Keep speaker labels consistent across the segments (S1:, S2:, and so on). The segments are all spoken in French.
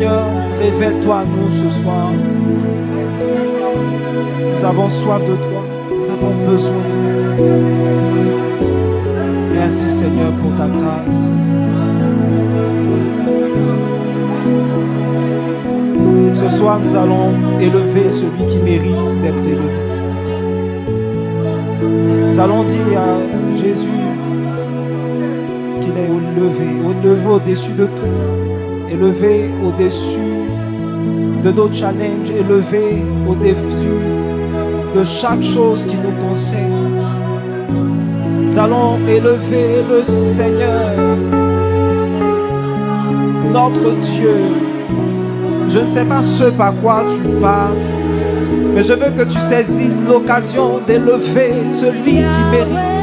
S1: Seigneur, révèle-toi à nous ce soir. Nous avons soif de toi. Nous avons besoin de toi. Merci Seigneur pour ta grâce. Ce soir, nous allons élever celui qui mérite d'être élevé. Nous allons dire à Jésus qu'il est élevé au-dessus de tout, élevé au-dessus de nos challenges, élevé au-dessus de chaque chose qui nous concerne. Nous allons élever le Seigneur, notre Dieu. Je ne sais pas ce par quoi tu passes, mais je veux que tu saisisses l'occasion d'élever celui qui mérite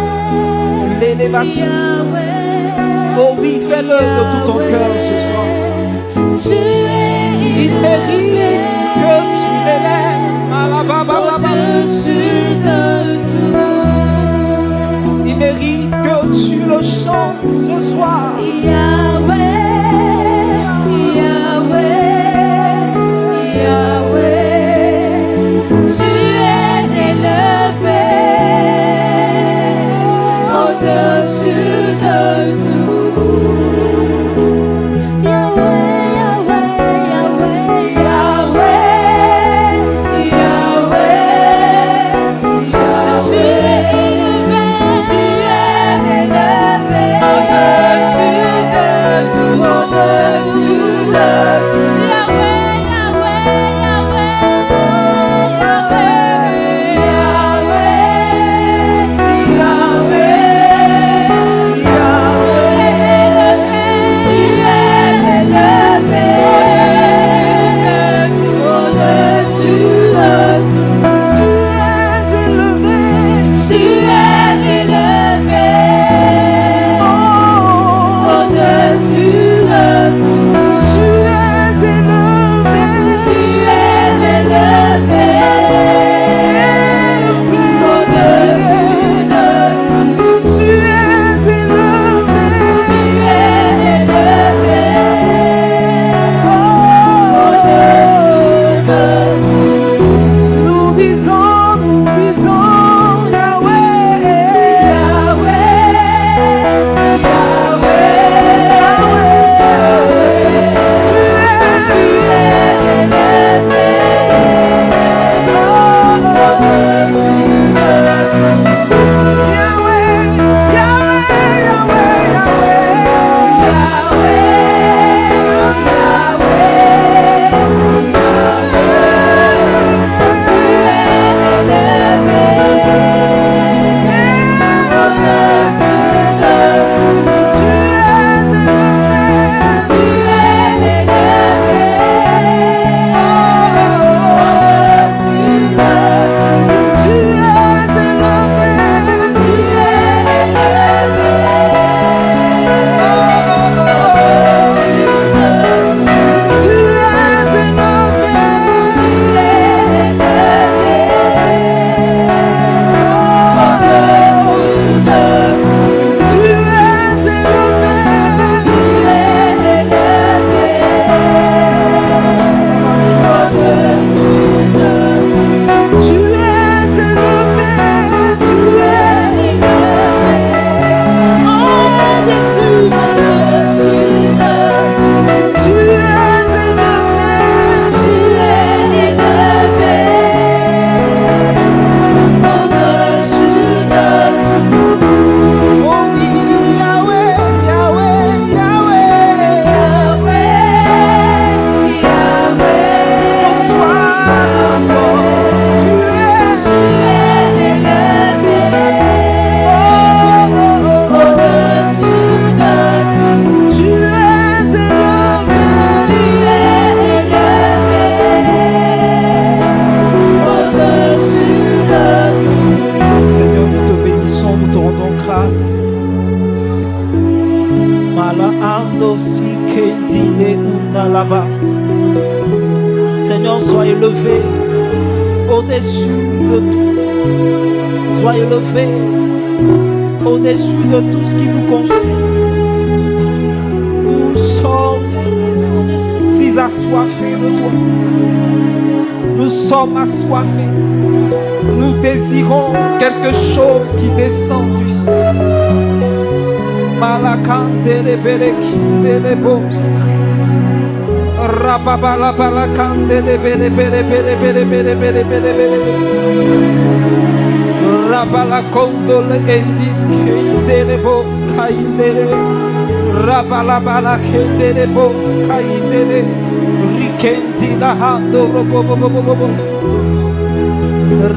S1: l'élévation. Oh oui, fais-le de tout ton cœur ce soir. Il mérite que tu l'élèves. Il mérite que tu le chantes ce soir. Seigneur, sois élevé au-dessus de tout. Sois élevé au-dessus de tout ce qui nous concerne. Nous sommes assoiffés de toi. Nous sommes assoiffés. Nous désirons quelque chose qui descend du ciel. Malakande le belekinde le bos. Rababala balakande le bele bele bele bele bele bele bele bele. Rabala kondo le endis kinde le bos kainde le. Rabala balakinde le bos kainde le. Rikendi la hando robo bobo bobo.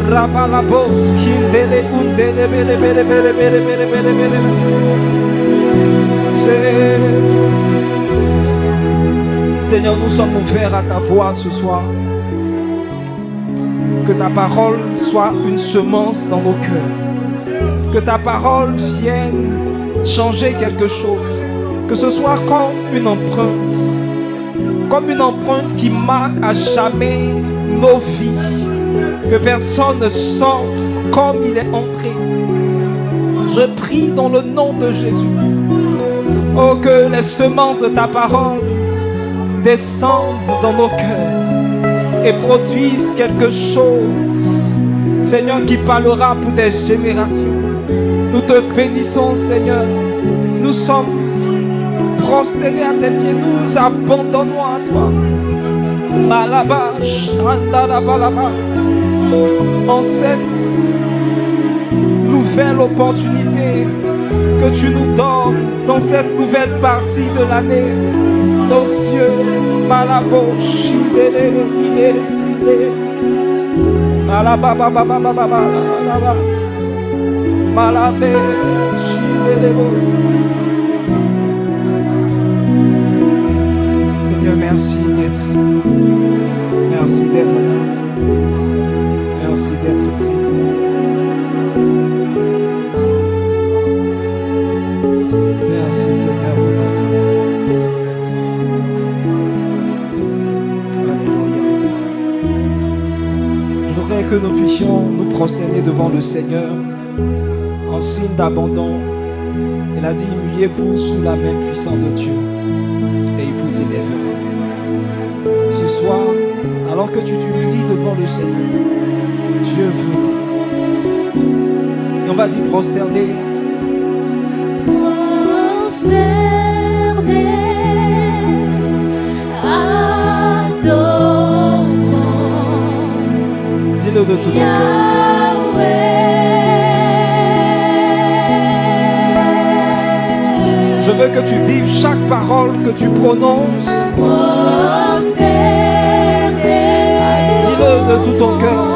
S1: Rabala bos kinde le unde le bele bele bele bele bele bele bele. Seigneur, nous sommes ouverts à ta voix ce soir. Que ta parole soit une semence dans nos cœurs. Que ta parole vienne changer quelque chose. Que ce soit comme une empreinte. Comme une empreinte qui marque à jamais nos vies. Que personne ne sorte comme il est entré. Je prie dans le nom de Jésus. Oh, que les semences de ta parole descendent dans nos cœurs et produisent quelque chose, Seigneur, qui parlera pour des générations. Nous te bénissons, Seigneur. Nous sommes prosternés à tes pieds. Nous abandonnons à toi. Malabash, andalabalaba. En cette nouvelle opportunité que tu nous donnes dans cette nouvelle partie de l'année, nos cieux, malabo, chindele, inesile, malababababababa, malabe, chindele, Seigneur, merci d'être là. Merci d'être présent. Merci Seigneur pour ta grâce. Alléluia. Je voudrais que nous puissions nous prosterner devant le Seigneur en signe d'abandon. Il a dit, humiliez-vous sous la main puissante de Dieu et il vous élèvera. Ce soir, alors que tu t'humilies devant le Seigneur, Dieu veut t'aider. Et on va dire prosterner. Dis-le de tout ton cœur. Je veux que tu vives chaque parole que tu prononces. Dis-le de tout ton cœur.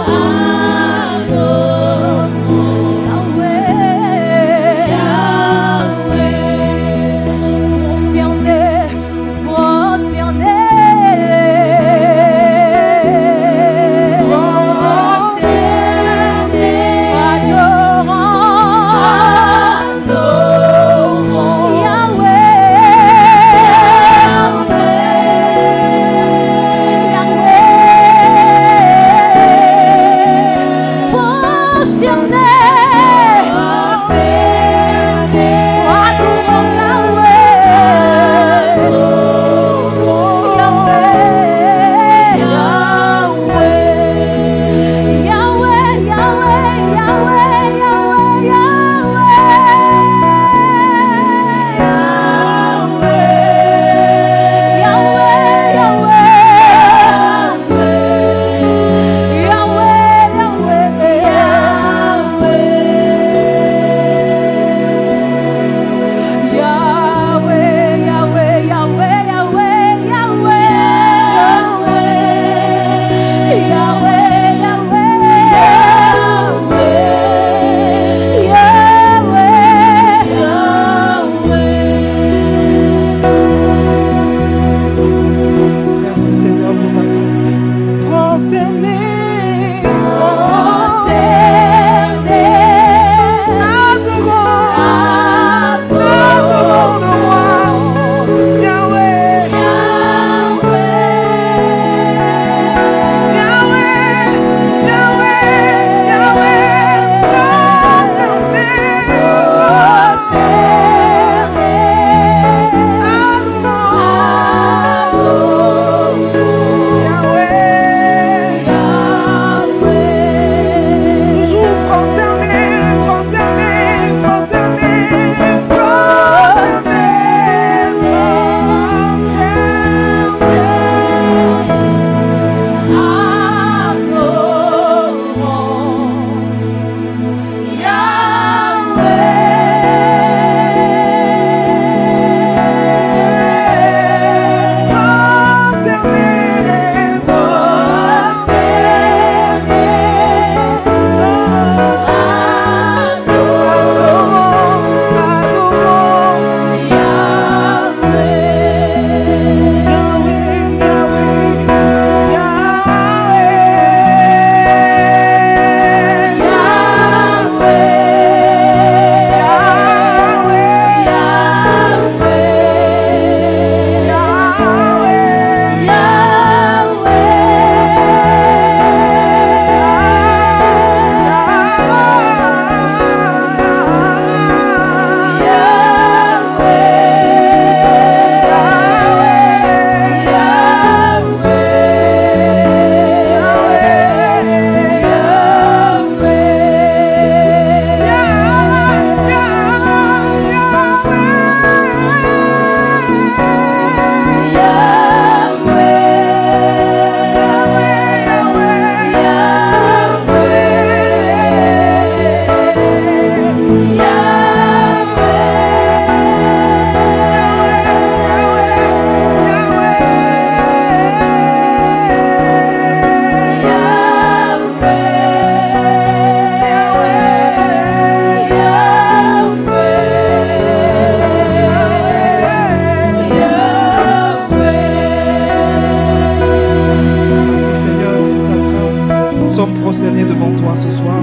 S1: prosterner devant toi ce soir.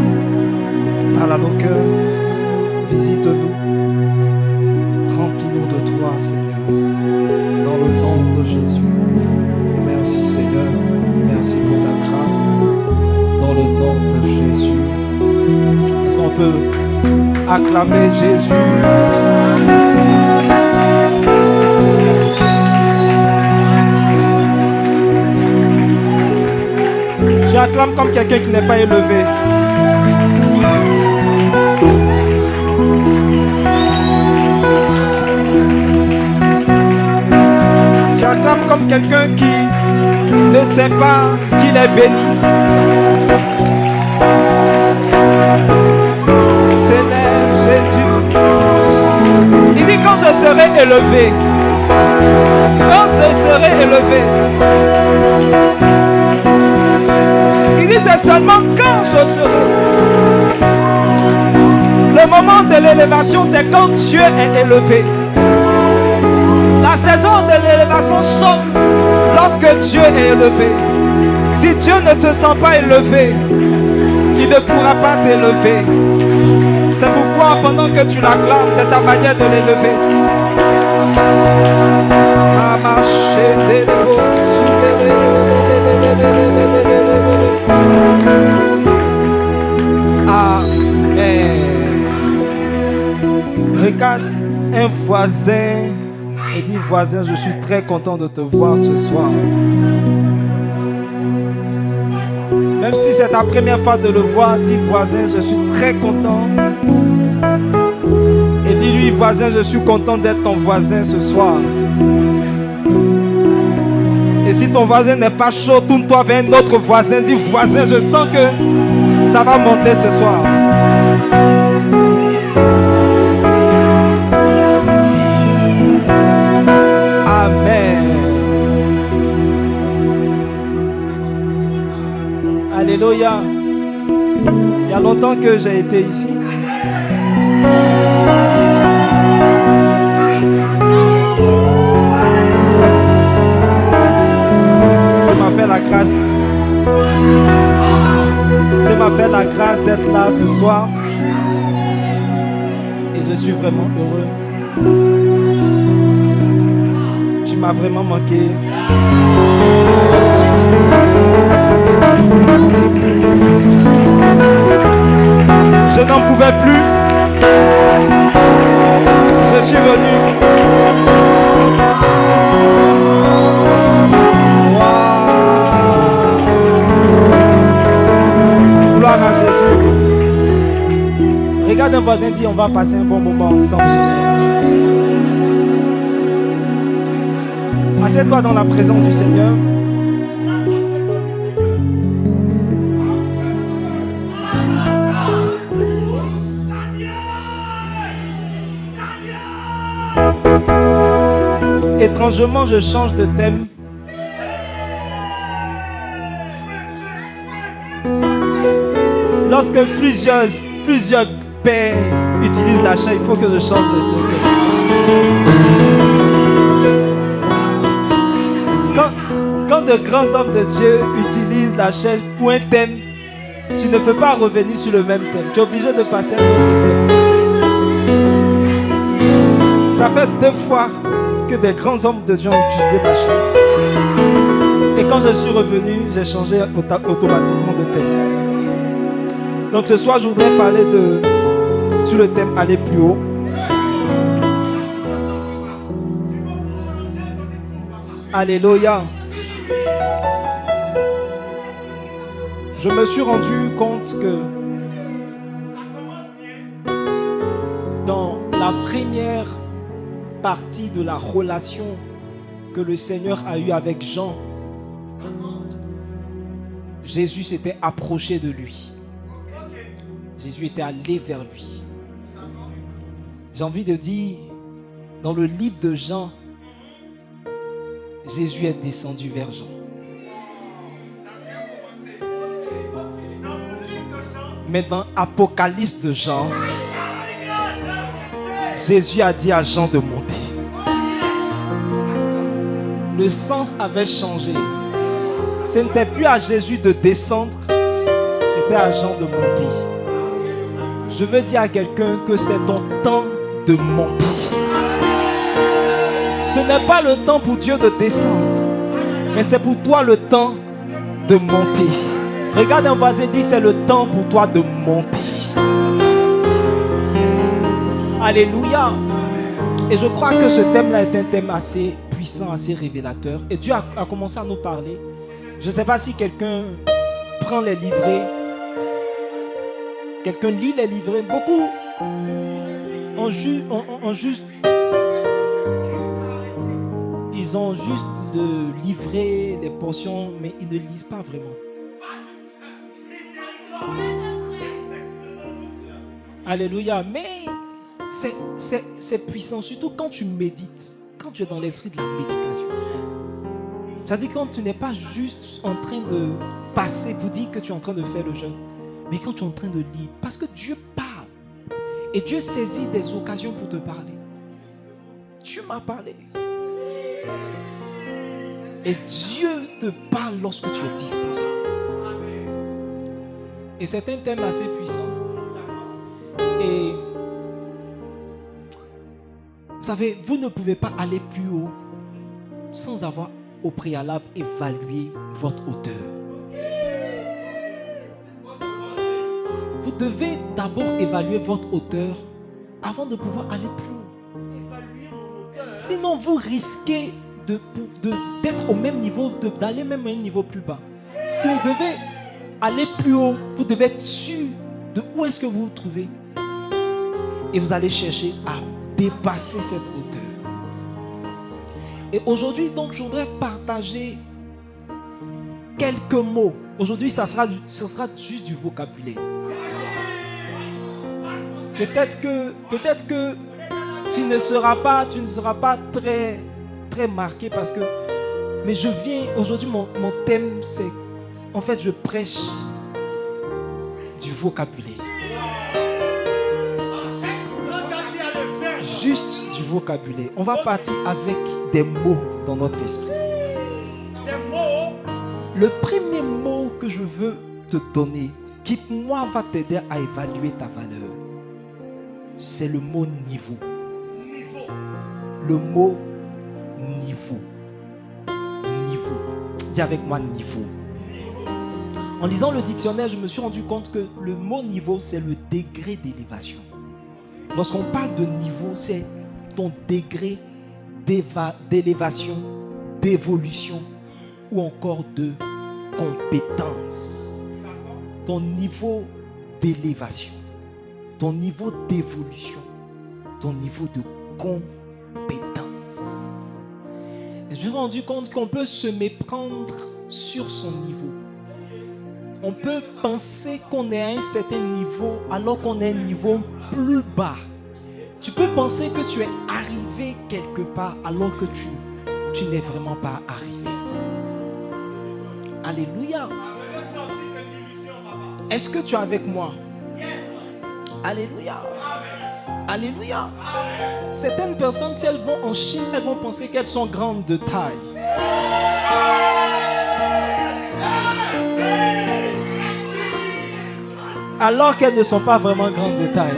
S1: Parle à nos cœurs. Visite-nous. Remplis-nous de toi, Seigneur. Dans le nom de Jésus. Merci, Seigneur. Merci pour ta grâce. Dans le nom de Jésus. Est-ce qu'on peut acclamer Jésus? Je acclame comme quelqu'un qui n'est pas élevé. Je acclame comme quelqu'un qui ne sait pas qu'il est béni. Célèbre Jésus. Il dit quand je serai élevé. Quand je serai élevé. Il dit c'est seulement quand je serai. Le moment de l'élévation, c'est quand Dieu est élevé. La saison de l'élévation sonne lorsque Dieu est élevé. Si Dieu ne se sent pas élevé, il ne pourra pas t'élever. C'est pourquoi pendant que tu l'acclames, c'est ta manière de l'élever. Regarde un voisin et dis voisin, je suis très content de te voir ce soir. Même si c'est ta première fois de le voir, dis voisin, je suis très content. Et dis-lui voisin, je suis content d'être ton voisin ce soir. Et si ton voisin n'est pas chaud, tourne-toi vers un autre voisin. Dis voisin, je sens que ça va monter ce soir. Amen. Alléluia. Il y a longtemps que j'ai été ici. Tu m'as fait la grâce. Tu m'as fait la grâce d'être là ce soir. Et je suis vraiment heureux. Tu m'as vraiment manqué. Je n'en pouvais plus. Je suis venu. Wow. Gloire à Jésus. Regarde un voisin, dit on va passer un bon moment ensemble ce soir. Assieds-toi dans la présence du Seigneur. Étrangement, je change de thème. Lorsque plusieurs pères utilisent la chair, il faut que je change de thème. Quand de grands hommes de Dieu utilisent la chair pour un thème, tu ne peux pas revenir sur le même thème. Tu es obligé de passer à un autre thème. Ça fait 2 fois que des grands hommes de Dieu ont utilisé ma chair. Et quand je suis revenu, j'ai changé automatiquement de thème. Donc ce soir, je voudrais parler sur le thème aller plus haut. Alléluia. Je me suis rendu compte que dans la première partie de la relation que le Seigneur a eue avec Jean, Jésus s'était approché de lui. Jésus était allé vers lui. J'ai envie de dire, dans le livre de Jean, Jésus est descendu vers Jean. Mais dans l'Apocalypse de Jean, Jésus a dit à Jean de monter. Le sens avait changé. Ce n'était plus à Jésus de descendre, es agent de monter. Je veux dire à quelqu'un que c'est ton temps de monter. Ce n'est pas le temps pour Dieu de descendre, mais c'est pour toi le temps de monter. Regarde un voisin, dit c'est le temps pour toi de monter. Alléluia. Et je crois que ce thème-là est un thème assez puissant, assez révélateur. Et Dieu a commencé à nous parler. Je ne sais pas si quelqu'un prend les livrets. Quelqu'un lit les livrets. Beaucoup ont juste... Ils ont juste le livret, des portions, mais ils ne lisent pas vraiment. Alléluia. Mais c'est puissant, surtout quand tu médites, quand tu es dans l'esprit de la méditation. C'est-à-dire quand tu n'es pas juste en train de passer pour dire que tu es en train de faire le jeûne, mais quand tu es en train de lire, parce que Dieu parle. Et Dieu saisit des occasions pour te parler. Dieu m'a parlé. Et Dieu te parle lorsque tu es disposé. Et c'est un thème assez puissant. Et vous savez, vous ne pouvez pas aller plus haut sans avoir au préalable évalué votre hauteur. Vous devez d'abord évaluer votre hauteur avant de pouvoir aller plus haut. Sinon, vous risquez d'être au même niveau, d'aller même à un niveau plus bas. Si vous devez aller plus haut, vous devez être sûr de où est-ce que vous vous trouvez. Et vous allez chercher à dépasser cette hauteur. Et aujourd'hui, donc, je voudrais partager quelques mots. Aujourd'hui, ce sera juste du vocabulaire. Peut-être que tu ne seras pas très, très marqué parce que... Mais je viens, aujourd'hui, mon thème, c'est... En fait, je prêche du vocabulaire. Juste du vocabulaire. On va partir avec des mots dans notre esprit. Le premier mot que je veux te donner, qui pour moi va t'aider à évaluer ta valeur, c'est le mot niveau. Le mot niveau. Niveau. Dis avec moi niveau. En lisant le dictionnaire, je me suis rendu compte que le mot niveau, c'est le degré d'élévation. Lorsqu'on parle de niveau, c'est ton degré d'élévation, d'évolution ou encore de compétence. Ton niveau d'élévation, ton niveau d'évolution, ton niveau de compétence. Et je me suis rendu compte qu'on peut se méprendre sur son niveau. On peut penser qu'on est à un certain niveau alors qu'on est à un niveau plus bas. Tu peux penser que tu es arrivé quelque part alors que tu n'es vraiment pas arrivé. Alléluia. Est-ce que tu es avec moi? Alléluia. Alléluia. Certaines personnes, si elles vont en Chine, elles vont penser qu'elles sont grandes de taille. Alors qu'elles ne sont pas vraiment grandes de taille.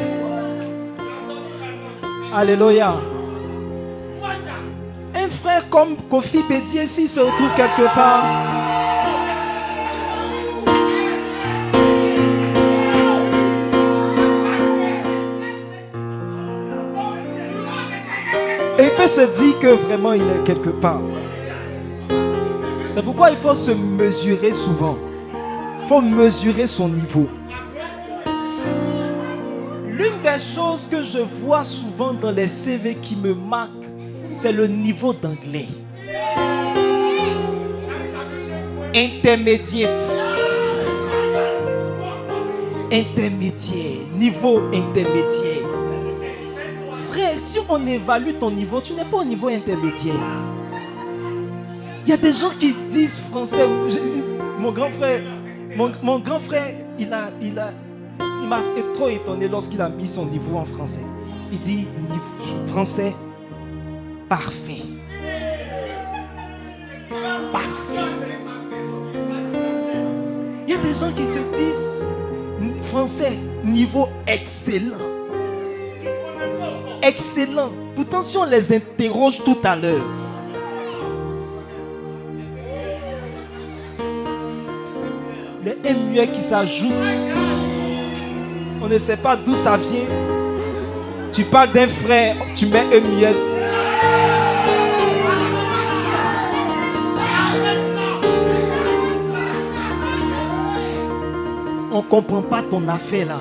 S1: Alléluia. Un frère comme Kofi Bédier, s'il se retrouve quelque part, et il peut se dire que vraiment il est quelque part. C'est pourquoi il faut se mesurer souvent. Il faut mesurer son niveau. L'une des choses que je vois souvent dans les CV qui me marquent, c'est le niveau d'anglais. Intermédiaire. Intermédiaire. Niveau intermédiaire. Frère, si on évalue ton niveau, tu n'es pas au niveau intermédiaire. Il y a des gens qui disent français. Mon grand frère, il m'a trop étonné lorsqu'il a mis son niveau en français. Il dit français parfait. Parfait. Il y a des gens qui se disent Français, niveau excellent. Excellent. Pourtant, si on les interroge tout à l'heure, les muets qui s'ajoutent, on ne sait pas d'où ça vient. Tu parles d'un frère, tu mets un muet. On ne comprend pas ton affaire là.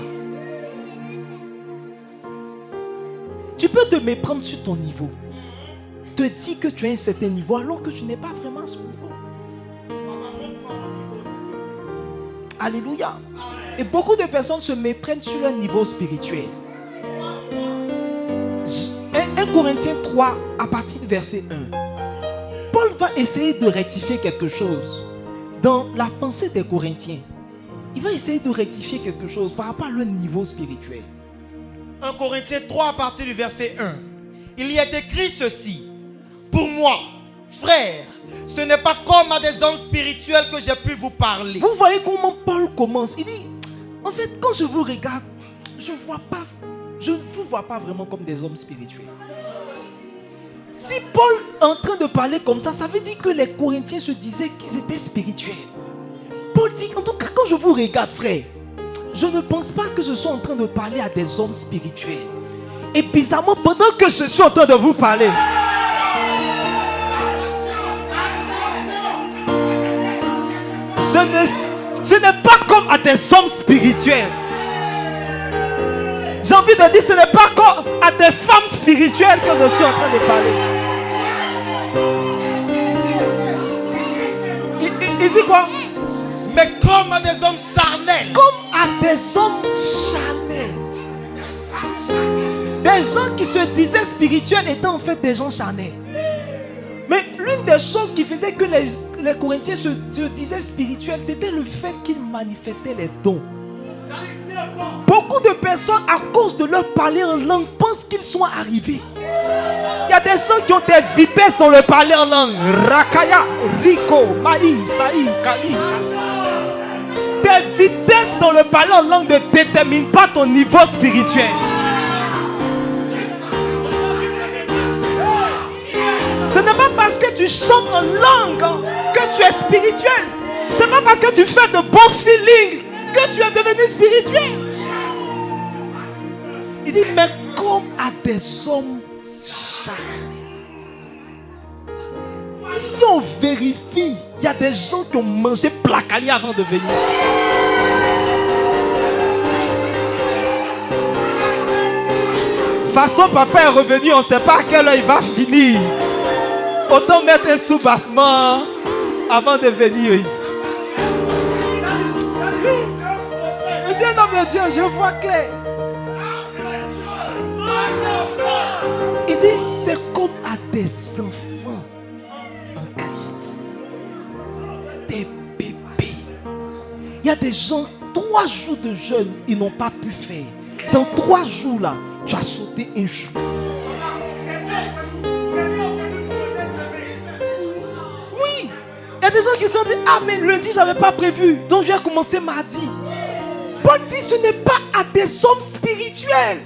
S1: Tu peux te méprendre sur ton niveau. Te dire que tu as un certain niveau alors que tu n'es pas vraiment à ce niveau. Alléluia. Et beaucoup de personnes se méprennent sur leur niveau spirituel. 1 Corinthiens 3 à partir du verset 1. Paul va essayer de rectifier quelque chose dans la pensée des Corinthiens. Il va essayer de rectifier quelque chose par rapport à leur niveau spirituel.
S2: 1 Corinthiens 3 à partir du verset 1. Il y est écrit ceci. Pour moi, frères, ce n'est pas comme à des hommes spirituels que j'ai pu vous parler.
S1: Vous voyez comment Paul commence. Il dit, en fait, quand je vous regarde, je ne vous vois pas vraiment comme des hommes spirituels. Si Paul est en train de parler comme ça, ça veut dire que les Corinthiens se disaient qu'ils étaient spirituels. Paul dit, en tout cas, quand je vous regarde, frère, je ne pense pas que je sois en train de parler à des hommes spirituels. Et bizarrement, pendant que je suis en train de vous parler, ce n'est pas comme à des hommes spirituels. J'ai envie de dire, ce n'est pas comme à des femmes spirituelles que je suis en train de parler. Il dit quoi?
S2: Mais comme à des hommes charnels.
S1: Comme à des hommes charnels. Des gens qui se disaient spirituels étaient en fait des gens charnels. Mais l'une des choses qui faisait que les Corinthiens se disaient spirituels, c'était le fait qu'ils manifestaient les dons. Beaucoup de personnes, à cause de leur parler en langue, pensent qu'ils sont arrivés. Il y a des gens qui ont des vitesses dans le parler en langue. Rakaya, Rico, Maï, Saï, Kali. Des vitesses dans le parler en langue ne déterminent pas ton niveau spirituel. Ce n'est pas parce que tu chantes en langue que tu es spirituel. Ce n'est pas parce que tu fais de bons feelings que tu es devenu spirituel. Il dit, mais comme à des hommes charnels. Si on vérifie, il y a des gens qui ont mangé placali avant de venir ici. Façon papa est revenu, on ne sait pas à quelle heure il va finir. Autant mettre un sous-bassement avant de venir. Je suis un homme de Dieu, je vois clair. Il dit, c'est comme à des enfants en Christ. Des bébés. Il y a des gens, 3 jours de jeûne, ils n'ont pas pu faire. Dans 3 jours là, tu as sauté un jour. Oui, il y a des gens qui se sont dit, ah mais lundi j'avais pas prévu, donc je vais commencer mardi. Paul dit, ce n'est pas à des hommes spirituels.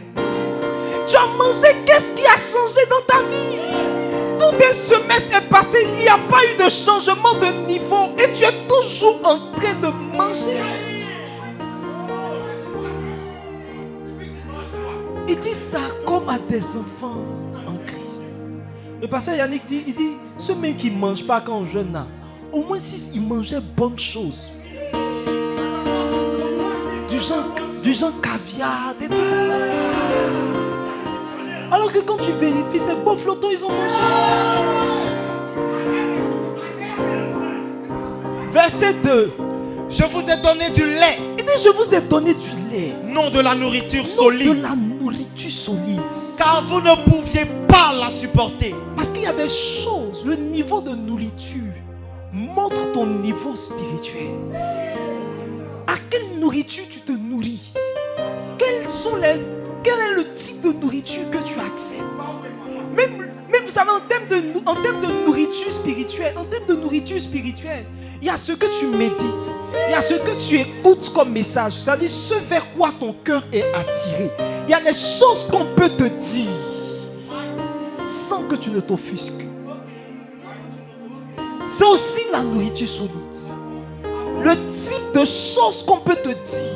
S1: Tu as mangé, qu'est-ce qui a changé dans ta vie? Tout un semestre est passé, il n'y a pas eu de changement de niveau et tu es toujours en train de manger. Il dit ça comme à des enfants en Christ. Le pasteur Yannick dit, il dit, ceux même qui ne mangent pas quand on jeûne, au moins s'ils mangeaient bonnes choses. Du genre caviar, des trucs comme ça. Alors que quand tu vérifies, ces beaux flottons, ils ont mangé. Verset 2.
S2: Je vous ai donné du lait.
S1: Il dit, je vous ai donné du lait.
S2: Non de la nourriture solide.
S1: De la nourriture solide.
S2: Car vous ne pouviez pas la supporter.
S1: Parce qu'il y a des choses, le niveau de nourriture montre ton niveau spirituel. À quelle nourriture tu te nourris? Quel est le type de nourriture que tu acceptes? Même Même vous savez, en termes de nourriture spirituelle, il y a ce que tu médites, il y a ce que tu écoutes comme message, c'est-à-dire ce vers quoi ton cœur est attiré. Il y a des choses qu'on peut te dire sans que tu ne t'offusques. C'est aussi la nourriture solide. Le type de choses qu'on peut te dire.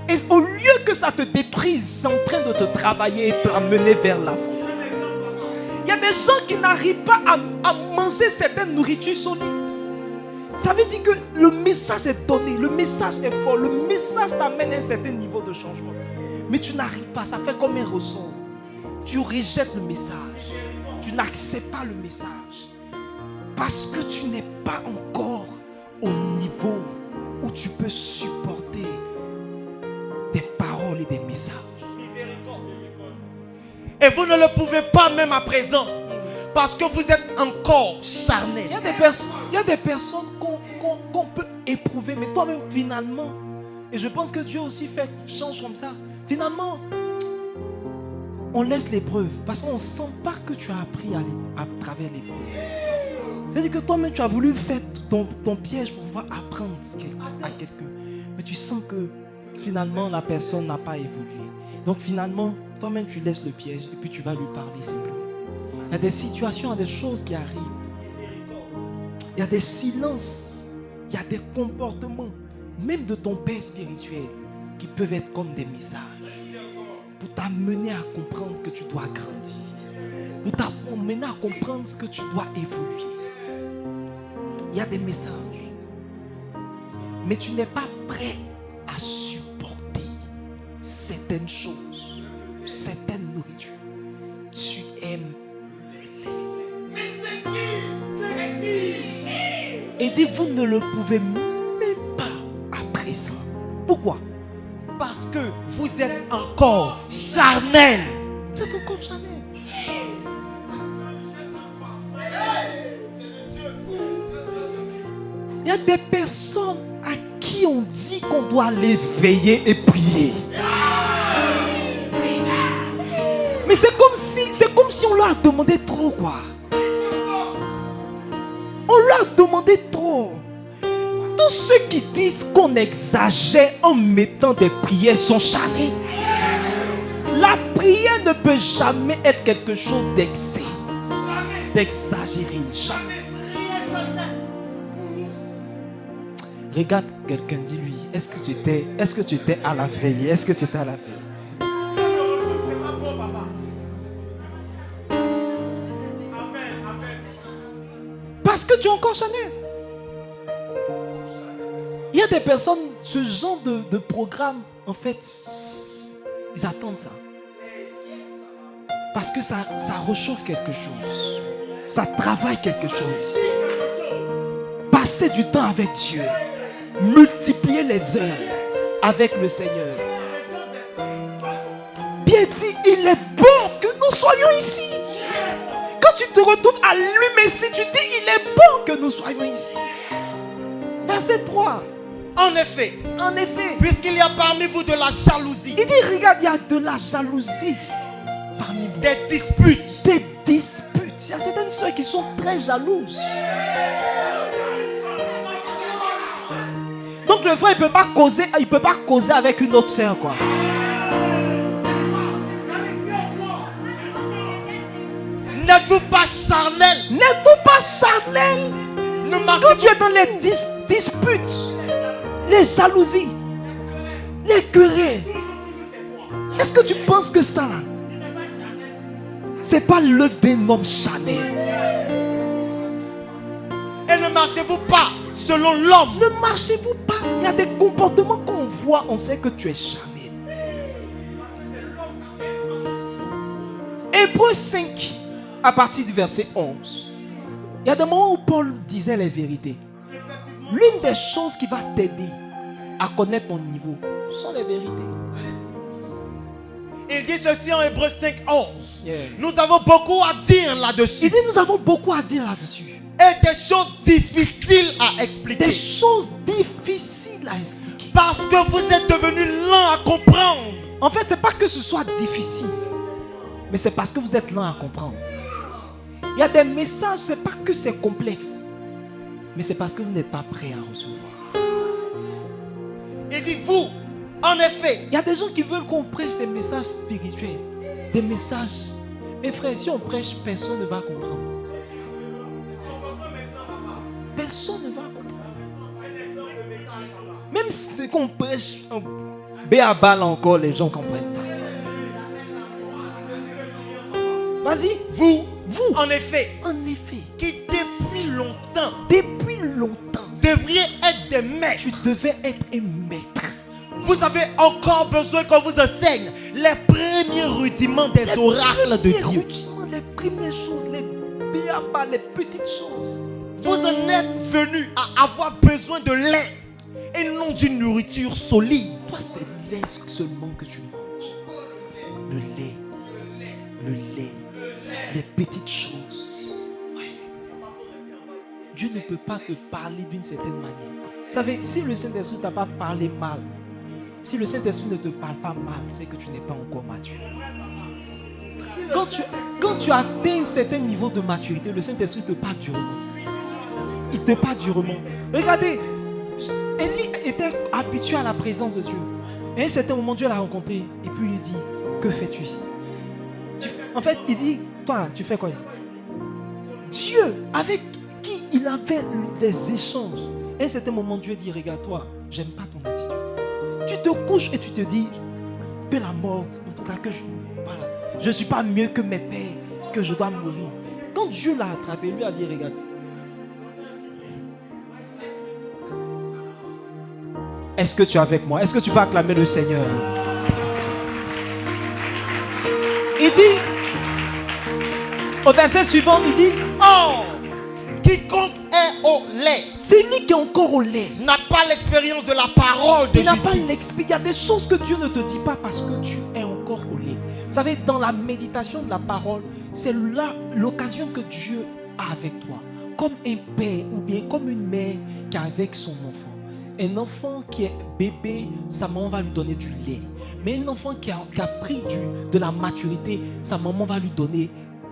S1: Et au lieu que ça te détruise, c'est en train de te travailler et t'amener vers l'avant. Il y a des gens qui n'arrivent pas à manger certaines nourritures solides. Ça veut dire que le message est donné, le message est fort, le message t'amène à un certain niveau de changement. Mais tu n'arrives pas, ça fait comme un ressort. Tu rejettes le message, tu n'acceptes pas le message. Parce que tu n'es pas encore au niveau où tu peux supporter des paroles et des messages.
S2: Et vous ne le pouvez pas même à présent. Parce que vous êtes encore charnel.
S1: Il y a des personnes qu'on peut éprouver. Mais toi-même finalement, et je pense que Dieu aussi change comme ça. Finalement, on laisse l'épreuve. Parce qu'on ne sent pas que tu as appris à travers l'épreuve. C'est-à-dire que toi-même tu as voulu faire ton piège pour pouvoir apprendre à quelqu'un. Mais tu sens que finalement la personne n'a pas évolué. Donc finalement, toi-même tu laisses le piège et puis tu vas lui parler simplement. Il y a des situations, il y a des choses qui arrivent. Il y a des silences, il y a des comportements, même de ton père spirituel, qui peuvent être comme des messages pour t'amener à comprendre que tu dois grandir, pour t'amener à comprendre que tu dois évoluer. Il y a des messages, mais tu n'es pas prêt à supporter certaines choses, certaines nourritures. Tu aimes le lait. Et dit, vous ne le pouvez même pas à présent. Pourquoi?
S2: Parce que vous êtes encore charnel.
S1: Vous êtes encore charnel. Il y a des personnes à qui on dit qu'on doit aller veiller et prier. Mais c'est comme si on leur a demandé trop, quoi. On leur a demandé trop. Tous ceux qui disent qu'on exagère en mettant des prières sont charnés. La prière ne peut jamais être quelque chose d'excès, d'exagéré. Jamais. Regarde quelqu'un, dis-lui, est-ce que tu étais à la veille? Est-ce que tu étais à la veille? Parce que tu es encore charnel. Il y a des personnes, ce genre de programme, en fait, ils attendent ça. Parce que ça réchauffe quelque chose. Ça travaille quelque chose. Passer du temps avec Dieu. Multiplier les heures avec le Seigneur. Bien dit, il est bon que nous soyons ici. Quand tu te retrouves à lui ici, tu dis, il est bon que nous soyons ici. Verset 3.
S2: En effet, puisqu'il y a parmi vous de la jalousie.
S1: Il dit, regarde, il y a de la jalousie parmi vous.
S2: Des disputes.
S1: Des disputes. Il y a certaines soeurs qui sont très jalouses. Donc le frère, il ne peut pas causer avec une autre soeur, quoi.
S2: N'êtes-vous pas charnel?
S1: N'êtes-vous pas charnel? Quand tu es dans les disputes, les jalousies, les querelles, est-ce que tu penses que ça là, c'est pas l'œuvre d'un homme charnel?
S2: Et ne marchez-vous pas selon l'homme?
S1: Ne marchez-vous pas? Il y a des comportements qu'on voit, on sait que tu es charnel. Hébreux 5, à partir du verset 11. Il y a des moments où Paul disait les vérités. L'une des choses qui va t'aider à connaître ton niveau sont les vérités.
S2: Il dit ceci en Hébreux 5, 11.
S1: Yeah.
S2: Nous avons beaucoup à dire là-dessus.
S1: Il dit nous avons beaucoup à dire là-dessus.
S2: Et des choses difficiles à expliquer.
S1: Des choses difficiles à expliquer.
S2: Parce que vous êtes devenus lents à comprendre.
S1: En fait, c'est pas que ce soit difficile, mais c'est parce que vous êtes lents à comprendre. Il y a des messages, c'est pas que c'est complexe, mais c'est parce que vous n'êtes pas prêt à recevoir.
S2: Il dit vous, en effet.
S1: Il y a des gens qui veulent qu'on prêche des messages spirituels, des messages. Mes frères, si on prêche, personne ne va comprendre. Personne ne va comprendre. Même si qu'on prêche un béaba là encore, les gens ne comprennent pas. Vas-y.
S2: Vous,
S1: Vous,
S2: en effet,
S1: qui
S2: depuis longtemps, devriez être des maîtres.
S1: tu devais être un maître.
S2: Vous avez encore besoin qu'on vous enseigne les premiers rudiments des oracles de Dieu.
S1: Les premières choses, les béaba, les petites choses.
S2: Vous en êtes venus à avoir besoin de lait et non d'une nourriture solide.
S1: Toi, c'est lait seulement que tu manges. Le lait, les petites choses. Ouais. Dieu ne peut pas te parler d'une certaine manière. Vous savez, si le Saint-Esprit ne t'a pas parlé mal, si le Saint-Esprit ne te parle pas mal, c'est que tu n'es pas encore mature. Quand tu atteins un certain niveau de maturité, le Saint-Esprit te parle durement. Il te parle durement. Regardez, Élie était habitué à la présence de Dieu. Et à un certain moment, Dieu l'a rencontré. Et puis il lui dit, que fais-tu ici? En fait, il dit, toi, tu fais quoi ici? Dieu, avec qui il avait des échanges. Et à un certain moment, Dieu dit, regarde-toi, j'aime pas ton attitude. Tu te couches et tu te dis que la mort, en tout cas que je ne suis pas mieux que mes pères, que je dois mourir. Quand Dieu l'a attrapé, il lui a dit, regarde. Est-ce que tu es avec moi? Est-ce que tu peux acclamer le Seigneur? Il dit, au verset suivant, il dit,
S2: oh, quiconque est au lait,
S1: c'est lui qui est encore au lait.
S2: N'a pas l'expérience de la parole de
S1: Il n'a pas
S2: justice.
S1: l'expérience. Il y a des choses que Dieu ne te dit pas parce que tu es encore au lait. Vous savez, dans la méditation de la parole, c'est là l'occasion que Dieu a avec toi. Comme un père ou bien comme une mère qui est avec son enfant. Un enfant qui est bébé, sa maman va lui donner du lait. Mais un enfant qui a pris de la maturité, sa maman va lui donner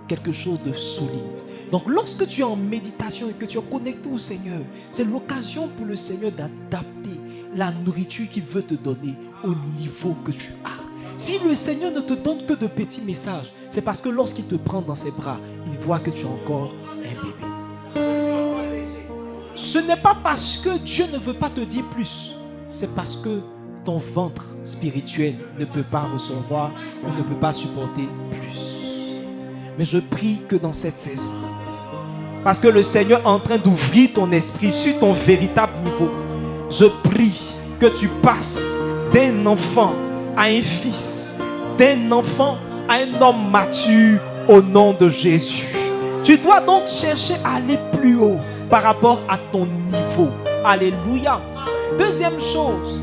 S1: quelque chose de solide. Donc lorsque tu es en méditation et que tu es connecté au Seigneur, c'est l'occasion pour le Seigneur d'adapter la nourriture qu'il veut te donner au niveau que tu as. Si le Seigneur ne te donne que de petits messages, c'est parce que lorsqu'il te prend dans ses bras, il voit que tu es encore un bébé. Ce n'est pas parce que Dieu ne veut pas te dire plus, c'est parce que ton ventre spirituel ne peut pas recevoir ou ne peut pas supporter plus. Mais je prie que dans cette saison, parce que le Seigneur est en train d'ouvrir ton esprit sur ton véritable niveau, je prie que tu passes d'un enfant à un fils, d'un enfant à un homme mature au nom de Jésus. Tu dois donc chercher à aller plus haut par rapport à ton niveau. Alléluia. Deuxième chose,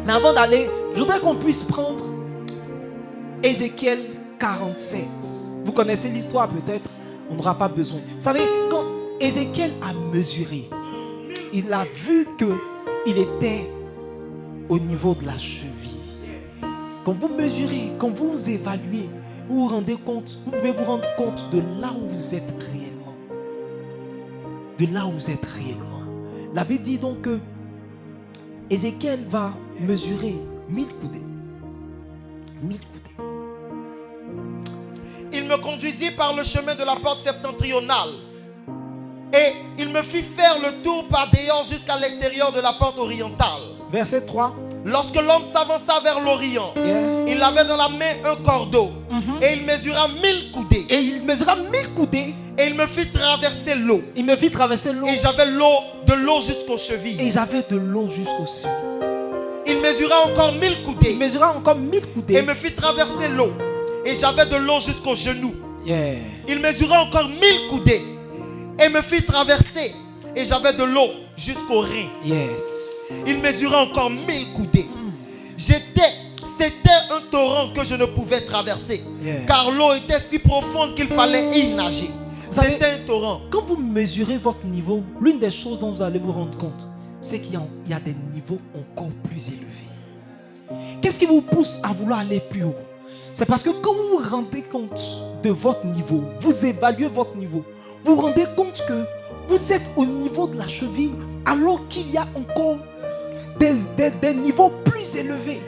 S1: mais avant d'aller, je voudrais qu'on puisse prendre Ézéchiel 47. Vous connaissez l'histoire peut-être, on n'aura pas besoin. Vous savez, quand Ézéchiel a mesuré, il a vu qu'il était au niveau de la cheville. Quand vous mesurez, quand vous évaluez, vous vous rendez compte, vous pouvez vous rendre compte de là où vous êtes réellement. De là où vous êtes réellement. La Bible dit donc que Ézéchiel va mesurer 1000 coudées. 1000 coudées.
S2: Il me conduisit par le chemin de la porte septentrionale et il me fit faire le tour par dehors jusqu'à l'extérieur de la porte orientale.
S1: Verset 3.
S2: Lorsque l'homme s'avança vers l'Orient, il avait dans la main un cordeau et il mesura 1000 coudées.
S1: Et il mesura 1000 coudées.
S2: Et il me fit traverser l'eau.
S1: Il me fit traverser l'eau.
S2: Et j'avais de l'eau jusqu'aux chevilles.
S1: Et j'avais de l'eau jusqu'aux chevilles.
S2: Il mesura encore 1000 coudées.
S1: Il mesura encore 1000 coudées.
S2: Et me fit traverser l'eau. Et j'avais de l'eau jusqu'aux genoux.
S1: Yeah.
S2: Il mesura encore 1000 coudées. Et me fit traverser. Et j'avais de l'eau jusqu'aux reins.
S1: Yes.
S2: Il mesura encore 1000 coudées. C'était un torrent que je ne pouvais traverser.
S1: Yeah.
S2: Car l'eau était si profonde qu'il fallait y nager. C'était un torrent.
S1: Quand vous mesurez votre niveau, l'une des choses dont vous allez vous rendre compte, c'est qu'il y a des niveaux encore plus élevés. Qu'est-ce qui vous pousse à vouloir aller plus haut? C'est parce que quand vous vous rendez compte de votre niveau, vous évaluez votre niveau, vous vous rendez compte que vous êtes au niveau de la cheville alors qu'il y a encore des niveaux plus élevés.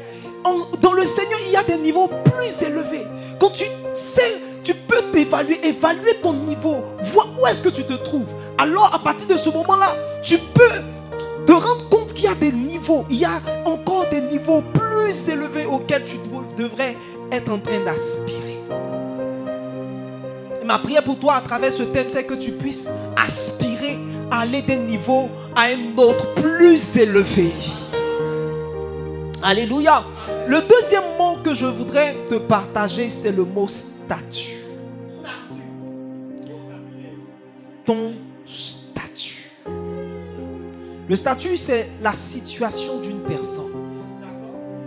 S1: Dans le Seigneur, il y a des niveaux plus élevés. Quand tu sais, tu peux évaluer ton niveau, voir où est-ce que tu te trouves. Alors, à partir de ce moment-là, tu peux te rendre compte qu'il y a des niveaux. Il y a encore des niveaux plus élevés auxquels tu devrais être en train d'aspirer. Ma prière pour toi à travers ce thème, c'est que tu puisses aspirer à aller d'un niveau à un autre plus élevé. Alléluia. Le deuxième mot que je voudrais te partager, c'est le mot statut. Ton statut. Le statut, c'est la situation d'une personne.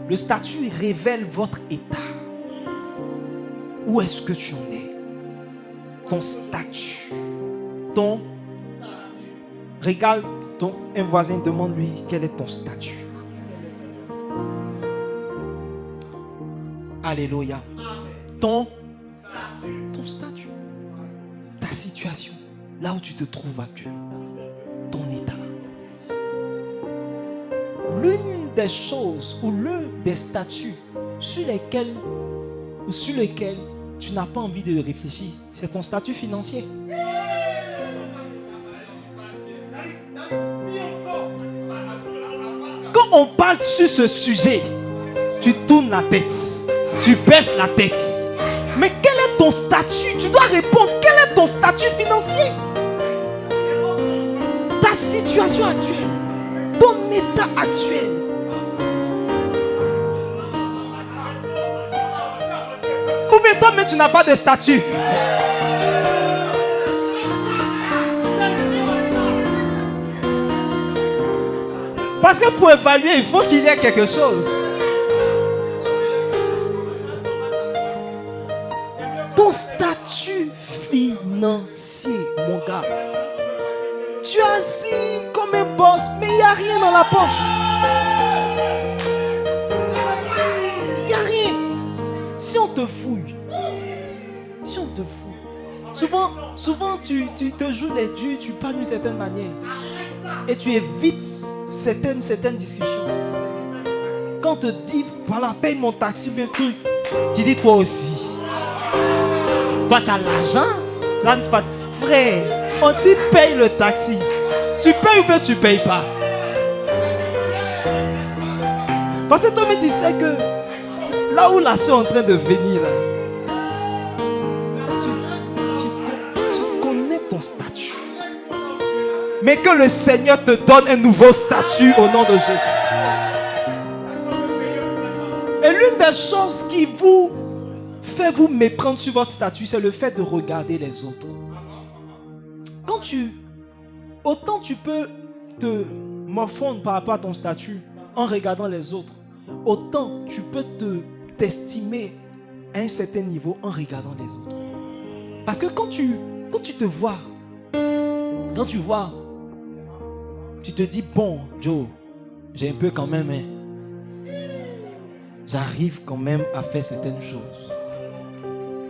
S1: Le statut révèle votre état. Où est-ce que tu en es? Ton statut. Regarde un voisin, demande-lui quel est ton statut. Alléluia. Ton statut. Ta situation. Là où tu te trouves actuellement. Ton état. L'une des choses ou l'un des statuts sur lesquels tu n'as pas envie de réfléchir, c'est ton statut financier. Quand on parle sur ce sujet, tu tournes la tête, tu baisses la tête. Mais quel est ton statut? Tu dois répondre. Quel est ton statut financier? Ta situation actuelle, ton état actuel. Ou bien toi, mais tu n'as pas de statut. Parce que pour évaluer, il faut qu'il y ait quelque chose. Ton statut financier, mon gars. Tu es assis comme un boss, mais il n'y a rien dans la poche. Il n'y a rien. Si on te fouille, souvent tu te joues les dieux, tu parles d'une certaine manière. Et tu évites certaines discussions. Quand on te dit, voilà, paye mon taxi, bien tout, tu dis toi aussi. Toi, tu as l'argent. Frère, on dit paye le taxi. Tu payes ou bien tu ne payes pas? Parce que toi, tu sais que là où la soeur est en train de venir, là, tu connais ton statut. Mais que le Seigneur te donne un nouveau statut au nom de Jésus. Et l'une des choses qui vous fait vous méprendre sur votre statut, c'est le fait de regarder les autres. Autant tu peux te morfondre par rapport à ton statut en regardant les autres, autant tu peux t'estimer à un certain niveau en regardant les autres. Parce que quand tu te vois, tu te dis, bon, Joe, j'ai un peu quand même, j'arrive quand même à faire certaines choses.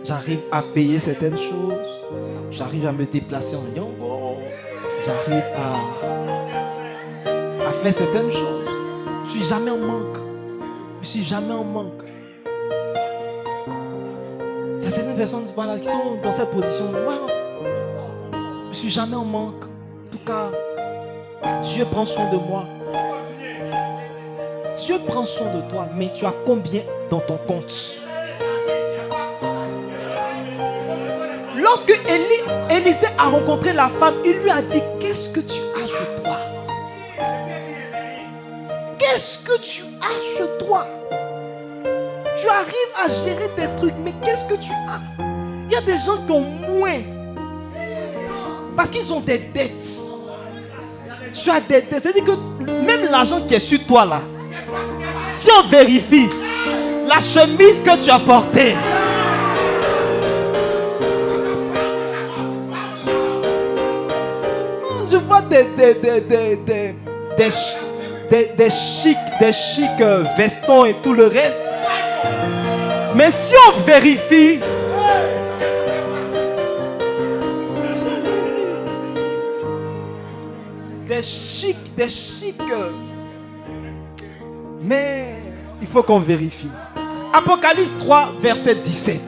S1: J'arrive à payer certaines choses. J'arrive à me déplacer en Yongo. J'arrive à faire certaines choses. Je suis jamais en manque. Il y a certaines personnes qui sont dans cette position. Wow. Je suis jamais en manque. En tout cas, Dieu prend soin de moi. Dieu prend soin de toi, mais tu as combien dans ton compte? Lorsque Élisée a rencontré la femme, il lui a dit, qu'est-ce que tu as chez toi? Qu'est-ce que tu as chez toi? Tu arrives à gérer tes trucs, mais qu'est-ce que tu as? Il y a des gens qui ont moins parce qu'ils ont des dettes. Tu as des dettes. C'est-à-dire que même l'argent qui est sur toi là, si on vérifie la chemise que tu as portée, je vois des chics vestons et tout le reste. Mais si on vérifie, des chics, mais il faut qu'on vérifie. Apocalypse 3, verset 17.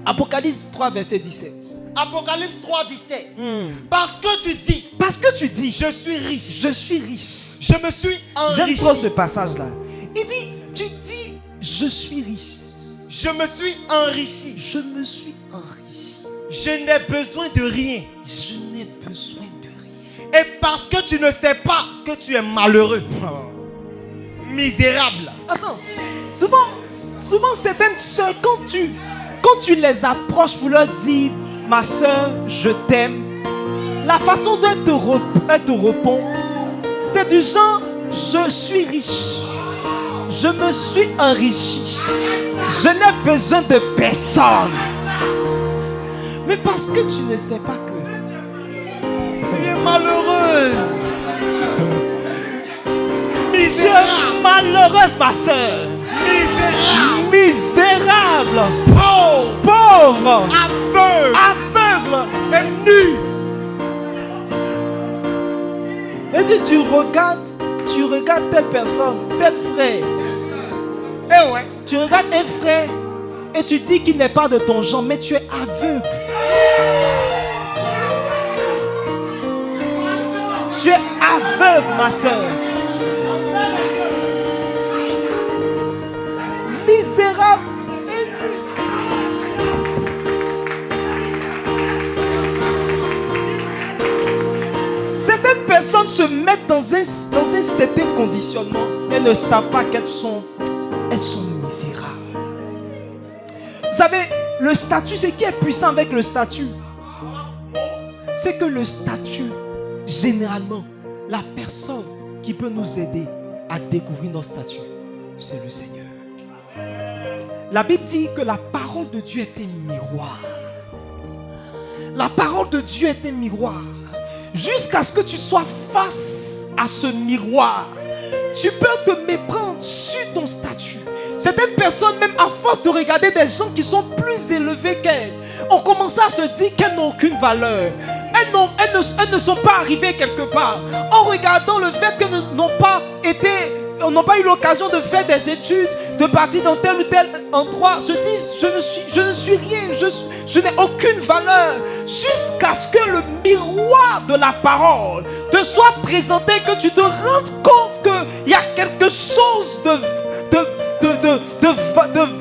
S1: Apocalypse 3, verset 17.
S2: Apocalypse 3, 17. Parce que tu dis,
S1: je suis riche. Je suis riche.
S2: Je me suis enrichi.
S1: J'aime trop ce passage-là. Il dit, tu dis, je suis riche.
S2: Je me suis enrichi.
S1: Je me suis enrichi.
S2: Je n'ai besoin de rien.
S1: Je n'ai besoin de rien.
S2: Et parce que tu ne sais pas que tu es malheureux. Misérable.
S1: Attends, souvent certaines soeurs, quand tu les approches pour leur dire, ma soeur, je t'aime, la façon dont elle te répond, c'est du genre, je suis riche. Je me suis enrichi. Je n'ai besoin de personne. Mais parce que tu ne sais pas que
S2: tu es malheureuse.
S1: Tu es malheureuse, ma soeur. Misérable. Pauvre. Aveugle.
S2: Et nu.
S1: Et tu regardes telle personne, tel frère.
S2: Eh ouais.
S1: Tu regardes un frère et tu dis qu'il n'est pas de ton genre, mais tu es aveugle. Tu es aveugle, ma soeur. Misérable. Certaines personnes se mettent dans un certain conditionnement. Elles ne savent pas qu'elles sont misérables. Vous savez, le statut, c'est qui est puissant avec le statut? C'est que le statut, généralement, la personne qui peut nous aider à découvrir nos statuts, c'est le Seigneur. La Bible dit que la parole de Dieu est un miroir. La parole de Dieu est un miroir. Jusqu'à ce que tu sois face à ce miroir, tu peux te méprendre sur ton statut. Certaines personnes, même à force de regarder des gens qui sont plus élevés qu'elles, ont commencé à se dire qu'elles n'ont aucune valeur. Elles ne sont pas arrivées quelque part. En regardant le fait qu'elles n'ont pas eu l'occasion de faire des études, de partir dans tel ou tel endroit, se disent je ne suis rien, je n'ai aucune valeur, jusqu'à ce que le miroir de la parole te soit présenté, que tu te rendes compte qu'il y a quelque chose de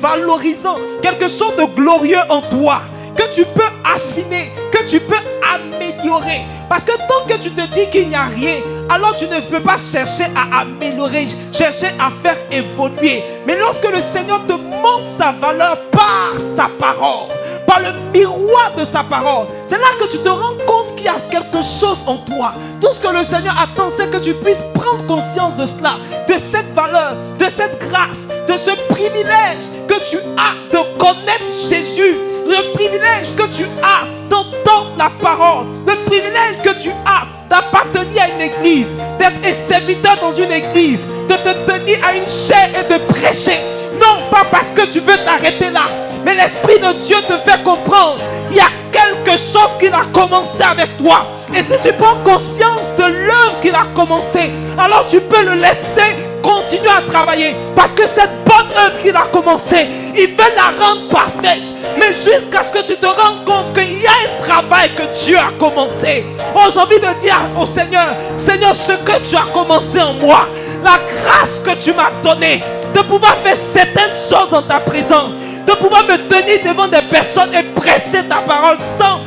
S1: valorisant, quelque chose de glorieux en toi, que tu peux affiner, que tu peux améliorer. Parce que tant que tu te dis qu'il n'y a rien, alors tu ne peux pas chercher à améliorer, chercher à faire évoluer. Mais lorsque le Seigneur te montre sa valeur par sa parole, par le miroir de sa parole, c'est là que tu te rends compte qu'il y a quelque chose en toi. Tout ce que le Seigneur attend, c'est que tu puisses prendre conscience de cela, de cette valeur, de cette grâce, de ce privilège que tu as de connaître Jésus, le privilège que tu as d'entendre la parole, le privilège que tu as d'appartenir à une église, d'être un serviteur dans une église, de te tenir à une chaire et de prêcher. Non pas parce que tu veux t'arrêter là, mais l'Esprit de Dieu te fait comprendre il y a quelque chose qu'il a commencé avec toi. Et si tu prends conscience de l'œuvre qu'il a commencé, alors tu peux le laisser continuer à travailler. Parce que cette bonne œuvre qu'il a commencé, il veut la rendre parfaite. Mais jusqu'à ce que tu te rendes compte qu'il y a un travail que Dieu a commencé. Oh, j'ai envie de dire au Seigneur, Seigneur, ce que tu as commencé en moi, la grâce que tu m'as donnée, de pouvoir faire certaines choses dans ta présence, de pouvoir me tenir devant des personnes et prêcher ta parole sans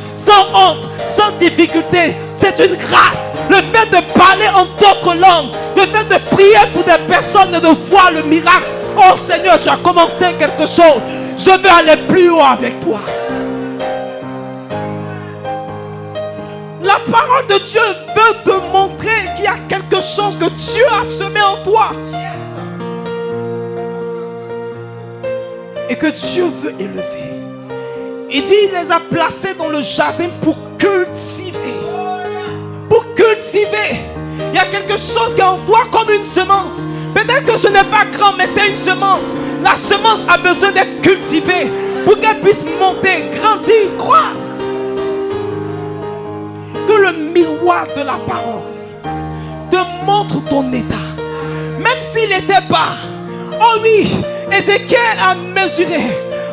S1: honte, sans difficulté. C'est une grâce. Le fait de parler en d'autres langues, le fait de prier pour des personnes et de voir le miracle. Oh Seigneur, tu as commencé quelque chose. Je veux aller plus haut avec toi. La parole de Dieu veut te montrer qu'il y a quelque chose que Dieu a semé en toi. Et que Dieu veut élever. Il dit, il les a placés dans le jardin pour cultiver. Pour cultiver. Il y a quelque chose qui est en toi comme une semence. Peut-être que ce n'est pas grand, mais c'est une semence. La semence a besoin d'être cultivée pour qu'elle puisse monter, grandir, croître. Que le miroir de la parole te montre ton état. Même s'il était bas. Oh oui, Ézéchiel a mesuré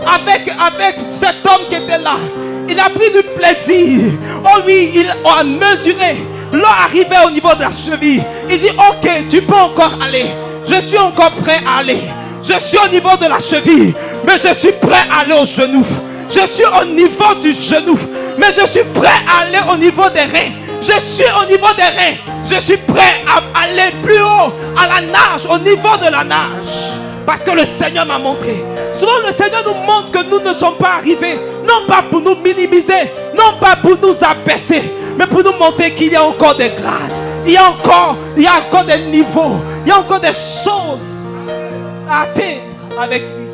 S1: avec cet homme qui était là. Il a pris du plaisir. Oh oui, il a mesuré. L'eau arrivait au niveau de la cheville. Il dit, ok, tu peux encore aller. Je suis encore prêt à aller. Je suis au niveau de la cheville, mais je suis prêt à aller au genou. Je suis au niveau du genou, mais je suis prêt à aller au niveau des reins. Je suis au niveau des reins. Je suis prêt à aller plus haut, à la nage, au niveau de la nage. Parce que le Seigneur m'a montré. Souvent le Seigneur nous montre que nous ne sommes pas arrivés. Non pas pour nous minimiser, non pas pour nous abaisser, mais pour nous montrer qu'il y a encore des grades. Il y a encore des niveaux. Il y a encore des choses à atteindre avec lui.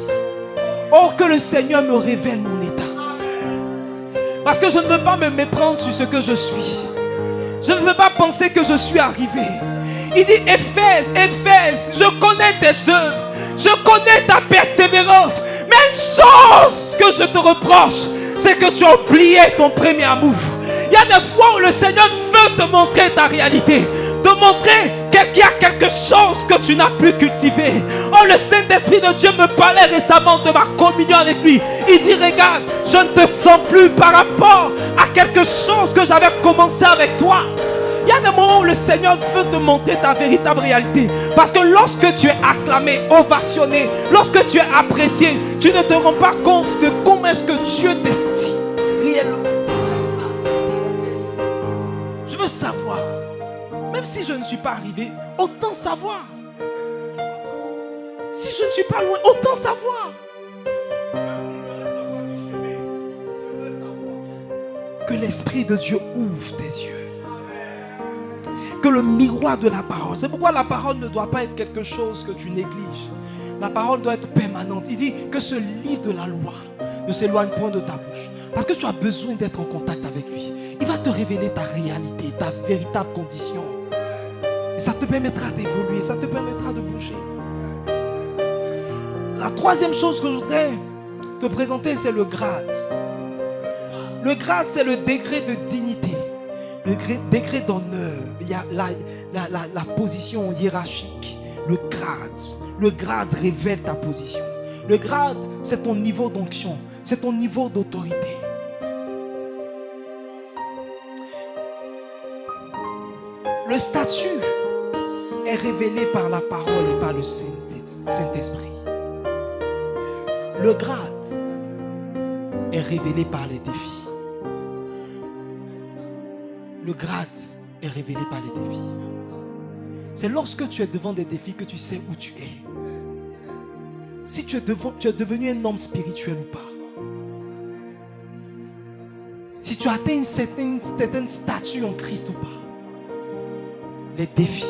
S1: Oh, que le Seigneur me révèle mon état. Parce que je ne veux pas me méprendre sur ce que je suis. Je ne veux pas penser que je suis arrivé. Il dit, Éphèse, je connais tes œuvres. Je connais ta persévérance. Mais une chose que je te reproche, c'est que tu as oublié ton premier amour. Il y a des fois où le Seigneur veut te montrer ta réalité. Te montrer qu'il y a quelque chose que tu n'as plus cultivé. Oh, le Saint-Esprit de Dieu me parlait récemment de ma communion avec lui. Il dit, regarde, je ne te sens plus par rapport à quelque chose que j'avais commencé avec toi. Il y a des moments où le Seigneur veut te montrer ta véritable réalité. Parce que lorsque tu es acclamé, ovationné, lorsque tu es apprécié, tu ne te rends pas compte de comment est-ce que Dieu t'estime réellement. Je veux savoir, même si je ne suis pas arrivé, autant savoir. Si je ne suis pas loin, autant savoir. Que l'Esprit de Dieu ouvre tes yeux. Que le miroir de la parole. C'est pourquoi la parole ne doit pas être quelque chose que tu négliges. La parole doit être permanente. Il dit que ce livre de la loi ne s'éloigne point de ta bouche. Parce que tu as besoin d'être en contact avec lui. Il va te révéler ta réalité, ta véritable condition. Et ça te permettra d'évoluer, ça te permettra de bouger. La troisième chose que je voudrais te présenter, c'est le grade. Le grade, c'est le degré de dignité. Le degré d'honneur. Il y a la position hiérarchique. Le grade révèle ta position. Le grade, c'est ton niveau d'onction. C'est ton niveau d'autorité. Le statut est révélé par la parole et par le Saint-Esprit. Le grade est révélé par les défis. Le grade est révélé par les défis. C'est lorsque tu es devant des défis que tu sais où tu es. Si tu es devenu un homme spirituel ou pas. Si tu as atteint une certaine statue en Christ ou pas. Les défis.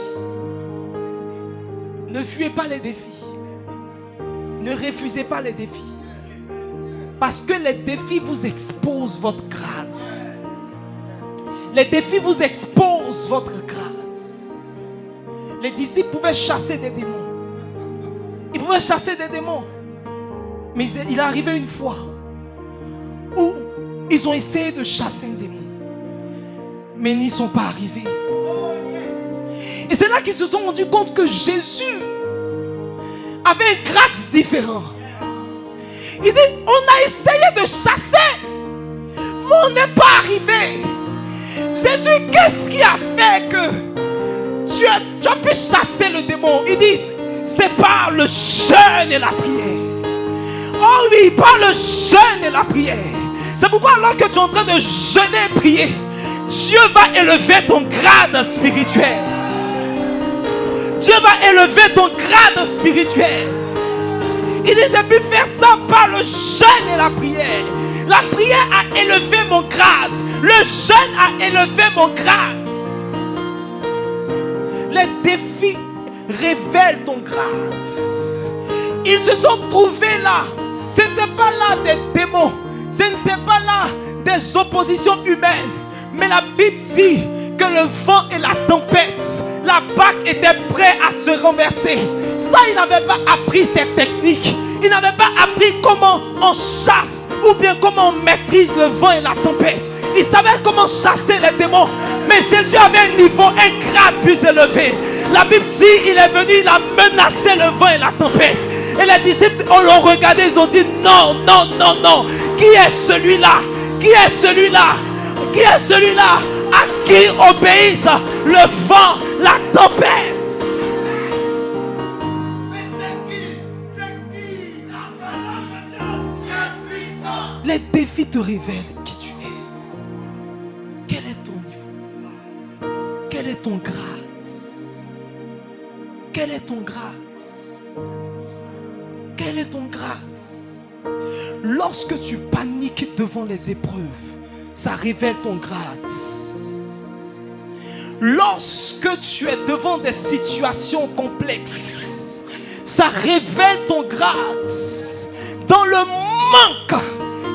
S1: Ne fuyez pas les défis. Ne refusez pas les défis. Parce que les défis vous exposent votre grade. Les défis vous exposent votre grâce. Les disciples pouvaient chasser des démons. Ils pouvaient chasser des démons. Mais il est arrivé une fois où ils ont essayé de chasser un démon. Mais ils n'y sont pas arrivés. Et c'est là qu'ils se sont rendus compte que Jésus avait un grade différent. Il dit, on a essayé de chasser, mais on n'est pas arrivé. Jésus, qu'est-ce qui a fait que tu as pu chasser le démon? Il dit, c'est par le jeûne et la prière. Oh oui, par le jeûne et la prière. C'est pourquoi alors que tu es en train de jeûner et prier, Dieu va élever ton grade spirituel. Dieu va élever ton grade spirituel. Il dit, j'ai pu faire ça par le jeûne et la prière. La prière a élevé mon grade. Le jeûne a élevé mon grade. Les défis révèlent ton grade. Ils se sont trouvés là. Ce n'était pas là des démons. Ce n'était pas là des oppositions humaines. Mais la Bible dit que que le vent et la tempête, la barque était prête à se renverser. Ça, il n'avait pas appris cette technique. Il n'avait pas appris comment on chasse ou bien comment on maîtrise le vent et la tempête. Il savait comment chasser les démons. Mais Jésus avait un niveau, un grade plus élevé. La Bible dit, il est venu, il a menacé le vent et la tempête. Et les disciples l'ont regardé, ils ont dit non, non, non, non. Qui est celui-là? Qui est celui-là? Qui est celui-là à qui obéissent le vent, la tempête? Les défis te révèlent qui tu es. Quel est ton niveau? Quel est ton grade? Quel est ton grade? Quel est ton grade? Lorsque tu paniques devant les épreuves, ça révèle ton grade. Lorsque tu es devant des situations complexes, ça révèle ton grade. Dans le manque,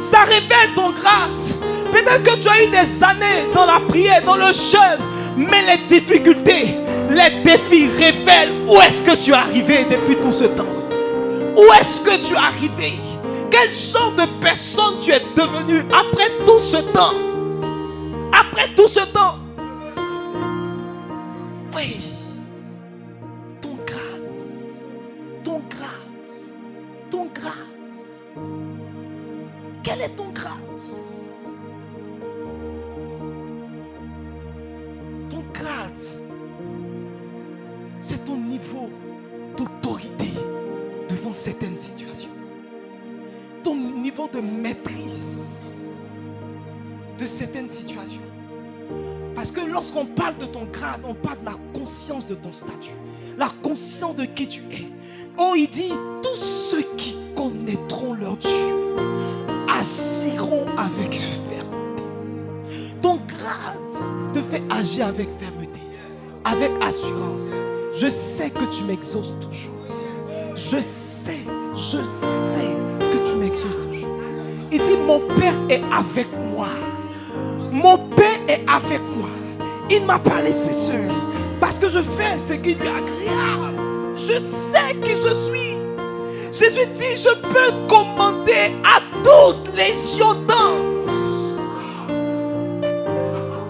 S1: ça révèle ton grade. Peut-être que tu as eu des années dans la prière, dans le jeûne, mais les difficultés, les défis révèlent où est-ce que tu es arrivé depuis tout ce temps. Où est-ce que tu es arrivé? Quel genre de personne tu es devenu après tout ce temps? Après tout ce temps. Oui. Ton grade. Ton grade. Ton grade. Quel est ton grade? Ton grade, c'est ton niveau d'autorité devant certaines situations. Ton niveau de maîtrise de certaines situations. Parce que lorsqu'on parle de ton grade, on parle de la conscience de ton statut, la conscience de qui tu es. Oh, il dit, tous ceux qui connaîtront leur Dieu agiront avec fermeté. Ton grade te fait agir avec fermeté, avec assurance. Je sais que tu m'exauces toujours. Je sais que tu m'exauces toujours. Il dit, mon Père est avec moi. Mon Père est avec moi. Il ne m'a pas laissé seul. Parce que je fais ce qui lui est agréable. Je sais qui je suis. Jésus dit, je peux commander à 12 légions d'anges.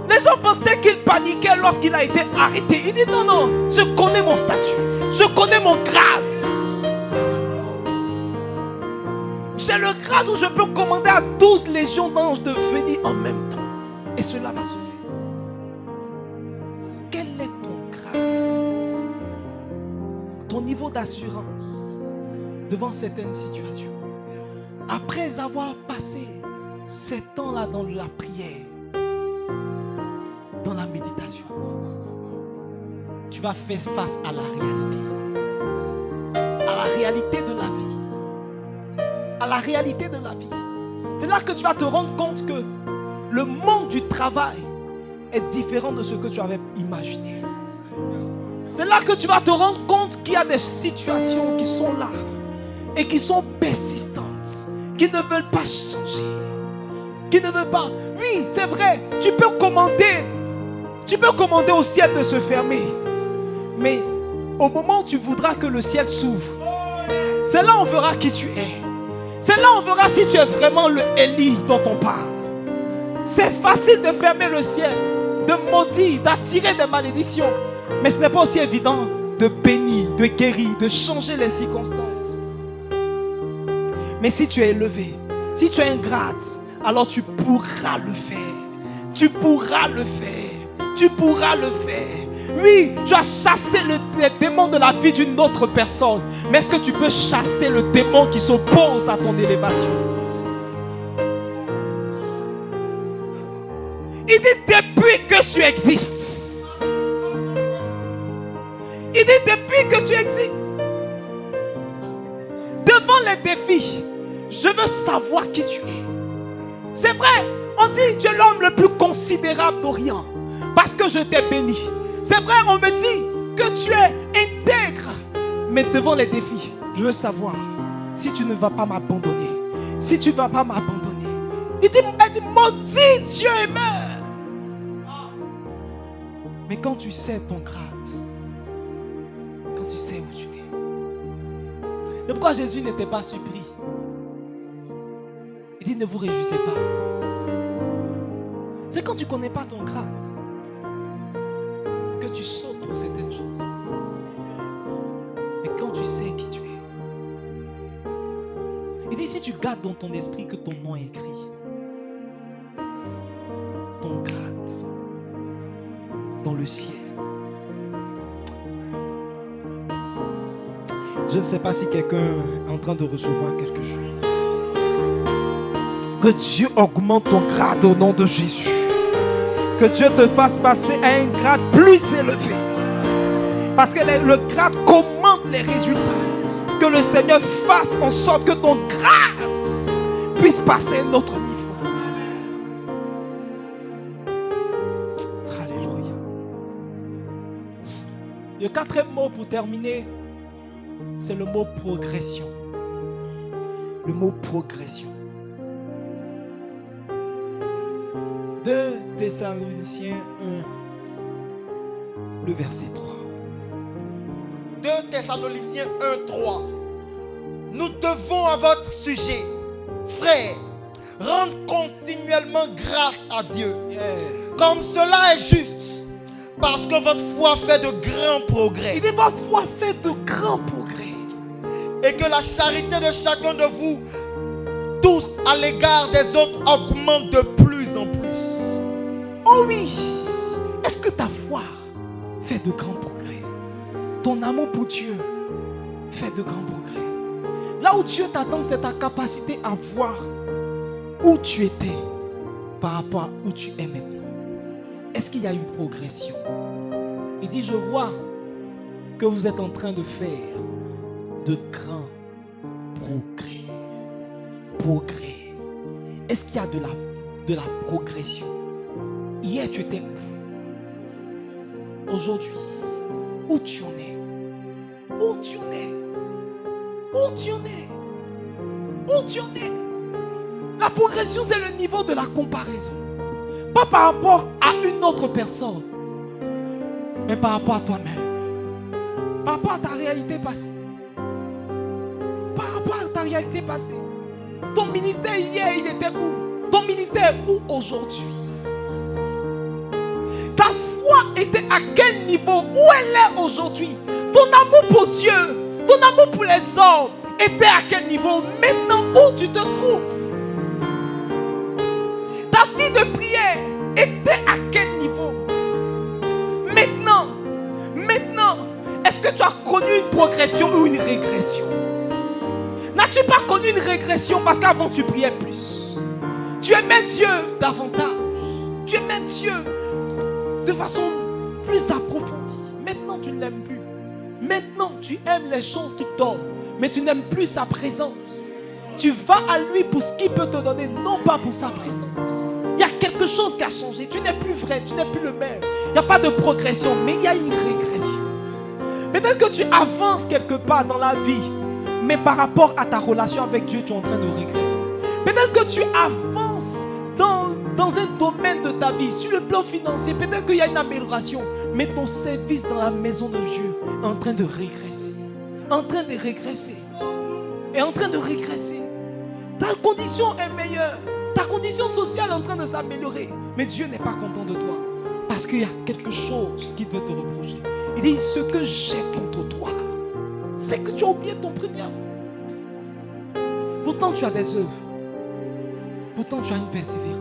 S1: Les gens pensaient qu'il paniquait lorsqu'il a été arrêté. Il dit, non, non, je connais mon statut. Je connais mon grade. J'ai le grade où je peux commander à 12 légions d'anges de venir en même temps. Et cela va se faire. Quel est ton grade? Ton niveau d'assurance devant certaines situations. Après avoir passé ces temps-là dans la prière, dans la méditation, tu vas faire face à la réalité. À la réalité de la vie. À la réalité de la vie. C'est là que tu vas te rendre compte que le monde du travail est différent de ce que tu avais imaginé. C'est là que tu vas te rendre compte qu'il y a des situations qui sont là et qui sont persistantes, qui ne veulent pas changer, qui ne veulent pas. Oui, c'est vrai, tu peux commander au ciel de se fermer, mais au moment où tu voudras que le ciel s'ouvre, c'est là on verra qui tu es. C'est là on verra si tu es vraiment le Élie dont on parle. C'est facile de fermer le ciel, de maudire, d'attirer des malédictions. Mais ce n'est pas aussi évident de bénir, de guérir, de changer les circonstances. Mais si tu es élevé, si tu as un grade, alors tu pourras le faire. Tu pourras le faire. Tu pourras le faire. Oui, tu as chassé les démons de la vie d'une autre personne. Mais est-ce que tu peux chasser le démon qui s'oppose à ton élévation? Il dit depuis que tu existes. Il dit depuis que tu existes. Devant les défis, je veux savoir qui tu es. C'est vrai, on dit tu es l'homme le plus considérable d'Orient parce que je t'ai béni. C'est vrai, on me dit que tu es intègre. Mais devant les défis, je veux savoir si tu ne vas pas m'abandonner. Si tu ne vas pas m'abandonner. Il dit maudit Dieu et meurt. Mais quand tu sais ton grade, quand tu sais où tu es. C'est pourquoi Jésus n'était pas surpris. Il dit ne vous réjouissez pas. C'est quand tu ne connais pas ton grade que tu sautes pour certaines choses. Mais quand tu sais qui tu es. Il dit si tu gardes dans ton esprit que ton nom est écrit, ton grade dans le ciel. Je ne sais pas si quelqu'un est en train de recevoir quelque chose. Que Dieu augmente ton grade au nom de Jésus. Que Dieu te fasse passer à un grade plus élevé. Parce que le grade commande les résultats. Que le Seigneur fasse en sorte que ton grade puisse passer à un autre niveau. Alléluia. Le quatrième mot pour terminer, c'est le mot progression. Le mot progression. 2 Thessaloniciens 1, le verset 3.
S2: 2 Thessaloniciens 1, 3. Nous devons à votre sujet, frères, rendre continuellement grâce à Dieu. Comme cela est juste, parce que votre foi fait de grands progrès.
S1: Il dit votre foi fait de grands progrès.
S2: Et que la charité de chacun de vous, tous à l'égard des autres, augmente de plus en plus.
S1: Oh oui, est-ce que ta foi fait de grands progrès? Ton amour pour Dieu fait de grands progrès. Là où Dieu t'attend, c'est ta capacité à voir où tu étais par rapport à où tu es maintenant. Est-ce qu'il y a une progression? Il dit, je vois que vous êtes en train de faire de grands progrès. Progrès. Est-ce qu'il y a de la progression? Hier, tu étais où? Aujourd'hui, où tu en es? Où tu en es? Où tu en es? Où tu en es? La progression, c'est le niveau de la comparaison. Pas par rapport à une autre personne, mais par rapport à toi-même. Par rapport à ta réalité passée. Par rapport à ta réalité passée. Ton ministère hier, il était où? Ton ministère est où aujourd'hui? Ta foi était à quel niveau? Où elle est aujourd'hui? Ton amour pour Dieu, ton amour pour les hommes était à quel niveau? Maintenant, où tu te trouves? Ta vie de prière était à quel niveau? Maintenant, est-ce que tu as connu une progression ou une régression? N'as-tu pas connu une régression parce qu'avant tu priais plus? Tu aimais Dieu davantage. Tu aimais Dieu de façon plus approfondie. Maintenant tu ne l'aimes plus. Maintenant tu aimes les choses qu'il donne, mais tu n'aimes plus sa présence. Tu vas à lui pour ce qu'il peut te donner, non pas pour sa présence. Il y a quelque chose qui a changé. Tu n'es plus vrai, tu n'es plus le même. Il n'y a pas de progression, mais il y a une régression. Peut-être que tu avances quelque part dans la vie, mais par rapport à ta relation avec Dieu, tu es en train de régresser. Peut-être que tu avances dans un domaine de ta vie, sur le plan financier, peut-être qu'il y a une amélioration, mais ton service dans la maison de Dieu est en train de régresser. En train de régresser. Est en train de régresser. Ta condition est meilleure. Ta condition sociale est en train de s'améliorer. Mais Dieu n'est pas content de toi. Parce qu'il y a quelque chose qu'il veut te reprocher. Il dit, ce que j'ai contre toi, c'est que tu as oublié ton premier amour. Pourtant tu as des œuvres. Pourtant tu as une persévérance.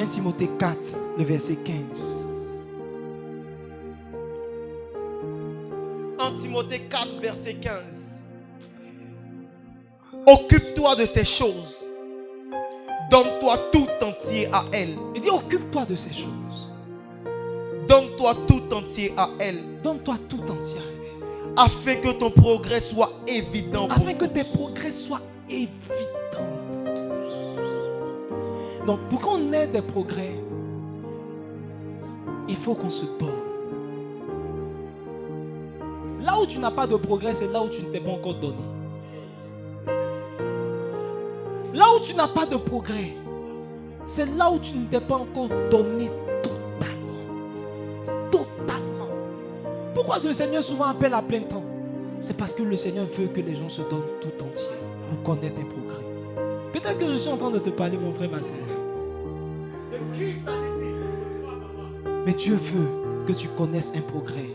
S1: 1 Timothée 4, le verset 15.
S2: 1 Timothée 4, verset 15. Occupe-toi de ces choses. Donne-toi tout entier à elle.
S1: Il dit, occupe-toi de ces choses.
S2: Donne-toi tout entier à elle.
S1: Donne-toi tout entier à elle.
S2: Afin que ton progrès soit évident pour
S1: Afin que
S2: tous.
S1: tes progrès soient évidents pour tous. Donc, pour qu'on ait des progrès, il faut qu'on se donne. Là où tu n'as pas de progrès, c'est là où tu ne t'es pas encore donné. Là où tu n'as pas de progrès, c'est là où tu ne t'es pas encore donné totalement. Pourquoi le Seigneur souvent appelle à plein temps? C'est parce que le Seigneur veut que les gens se donnent tout entier pour connaître un progrès. Peut-être que je suis en train de te parler, mon frère, ma soeur. Mais Dieu veut que tu connaisses un progrès.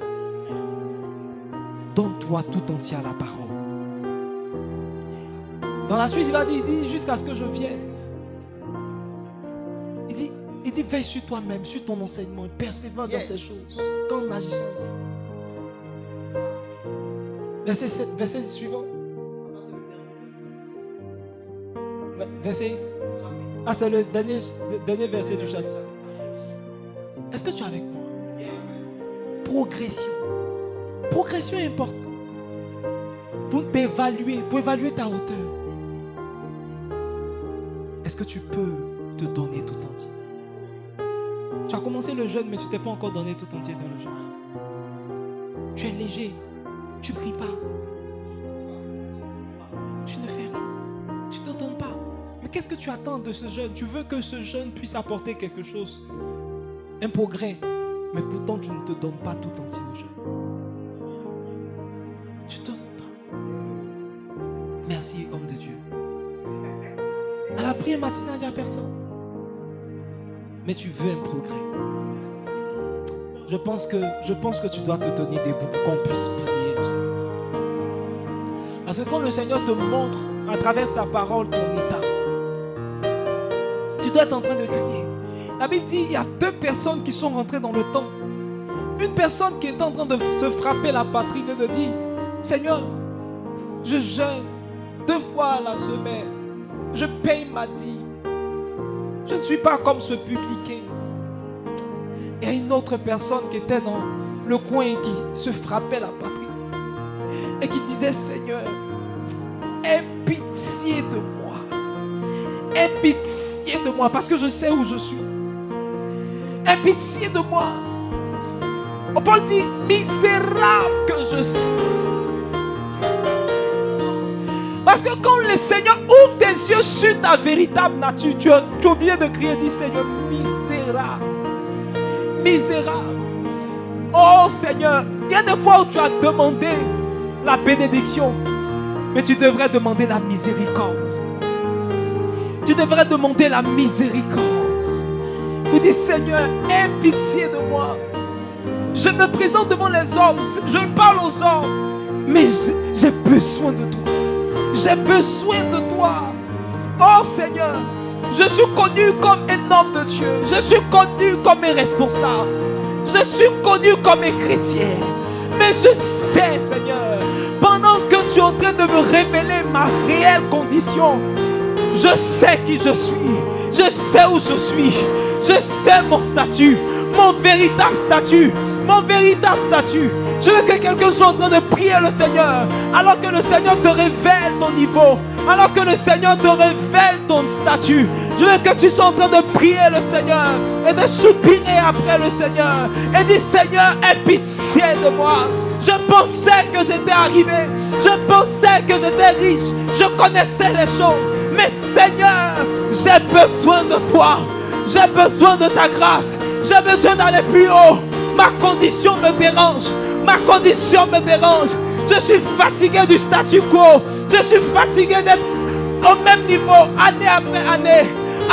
S1: Donne-toi tout entier à la parole. Dans la suite, il dit jusqu'à ce que je vienne. Il dit veille sur toi-même, sur ton enseignement, persévère dans ces choses, qu'en agissant. Verset suivant. Verset. Ah, c'est le dernier verset du chapitre. Est-ce que tu es avec moi? Progression. Progression est importante. Pour évaluer ta hauteur. Est-ce que tu peux te donner tout entier? Tu as commencé le jeûne, mais tu ne t'es pas encore donné tout entier dans le jeûne. Tu es léger. Tu ne pries pas. Tu ne fais rien. Tu ne te donnes pas. Mais qu'est-ce que tu attends de ce jeûne? Tu veux que ce jeûne puisse apporter quelque chose. Un progrès. Mais pourtant, tu ne te donnes pas tout entier au jeûne. Tu ne te donnes pas. Merci, homme de Dieu. À la prière matinale, il n'y a personne. Mais tu veux un progrès. Je pense que tu dois te tenir debout pour qu'on puisse prier le Seigneur. Parce que quand le Seigneur te montre à travers sa parole ton état, tu dois être en train de crier. La Bible dit il y a deux personnes qui sont rentrées dans le temple. Une personne qui est en train de se frapper la poitrine et de dire Seigneur, je jeûne 2 fois à la semaine. Je paye ma dîme. Je ne suis pas comme ce publicain. Il y a une autre personne qui était dans le coin et qui se frappait la poitrine et qui disait Seigneur, aie pitié de moi. Aie pitié de moi parce que je sais où je suis. Aie pitié de moi. Paul dit misérable que je suis. Parce que quand le Seigneur ouvre tes yeux sur ta véritable nature, tu as oublié de crier, dis Seigneur, misérable. Misérable. Oh Seigneur, il y a des fois où tu as demandé la bénédiction, mais tu devrais demander la miséricorde. Tu devrais demander la miséricorde. Vous dites Seigneur, aie pitié de moi. Je me présente devant les hommes, je parle aux hommes, mais j'ai besoin de toi. J'ai besoin de toi. Oh Seigneur, je suis connu comme un homme de Dieu. Je suis connu comme un responsable. Je suis connu comme un chrétien. Mais je sais, Seigneur, pendant que tu es en train de me révéler ma réelle condition, je sais qui je suis. Je sais où je suis. Je sais mon statut. Mon véritable statut. Mon véritable statut. Je veux que quelqu'un soit en train de prier le Seigneur. Alors que le Seigneur te révèle ton niveau. Alors que le Seigneur te révèle ton statut. Je veux que tu sois en train de prier le Seigneur. Et de soupirer après le Seigneur. Et dire Seigneur, aie pitié de moi. Je pensais que j'étais arrivé. Je pensais que j'étais riche. Je connaissais les choses. Mais Seigneur, j'ai besoin de toi. J'ai besoin de ta grâce. J'ai besoin d'aller plus haut. Ma condition me dérange. Ma condition me dérange. Je suis fatigué du statu quo. Je suis fatigué d'être au même niveau année après année.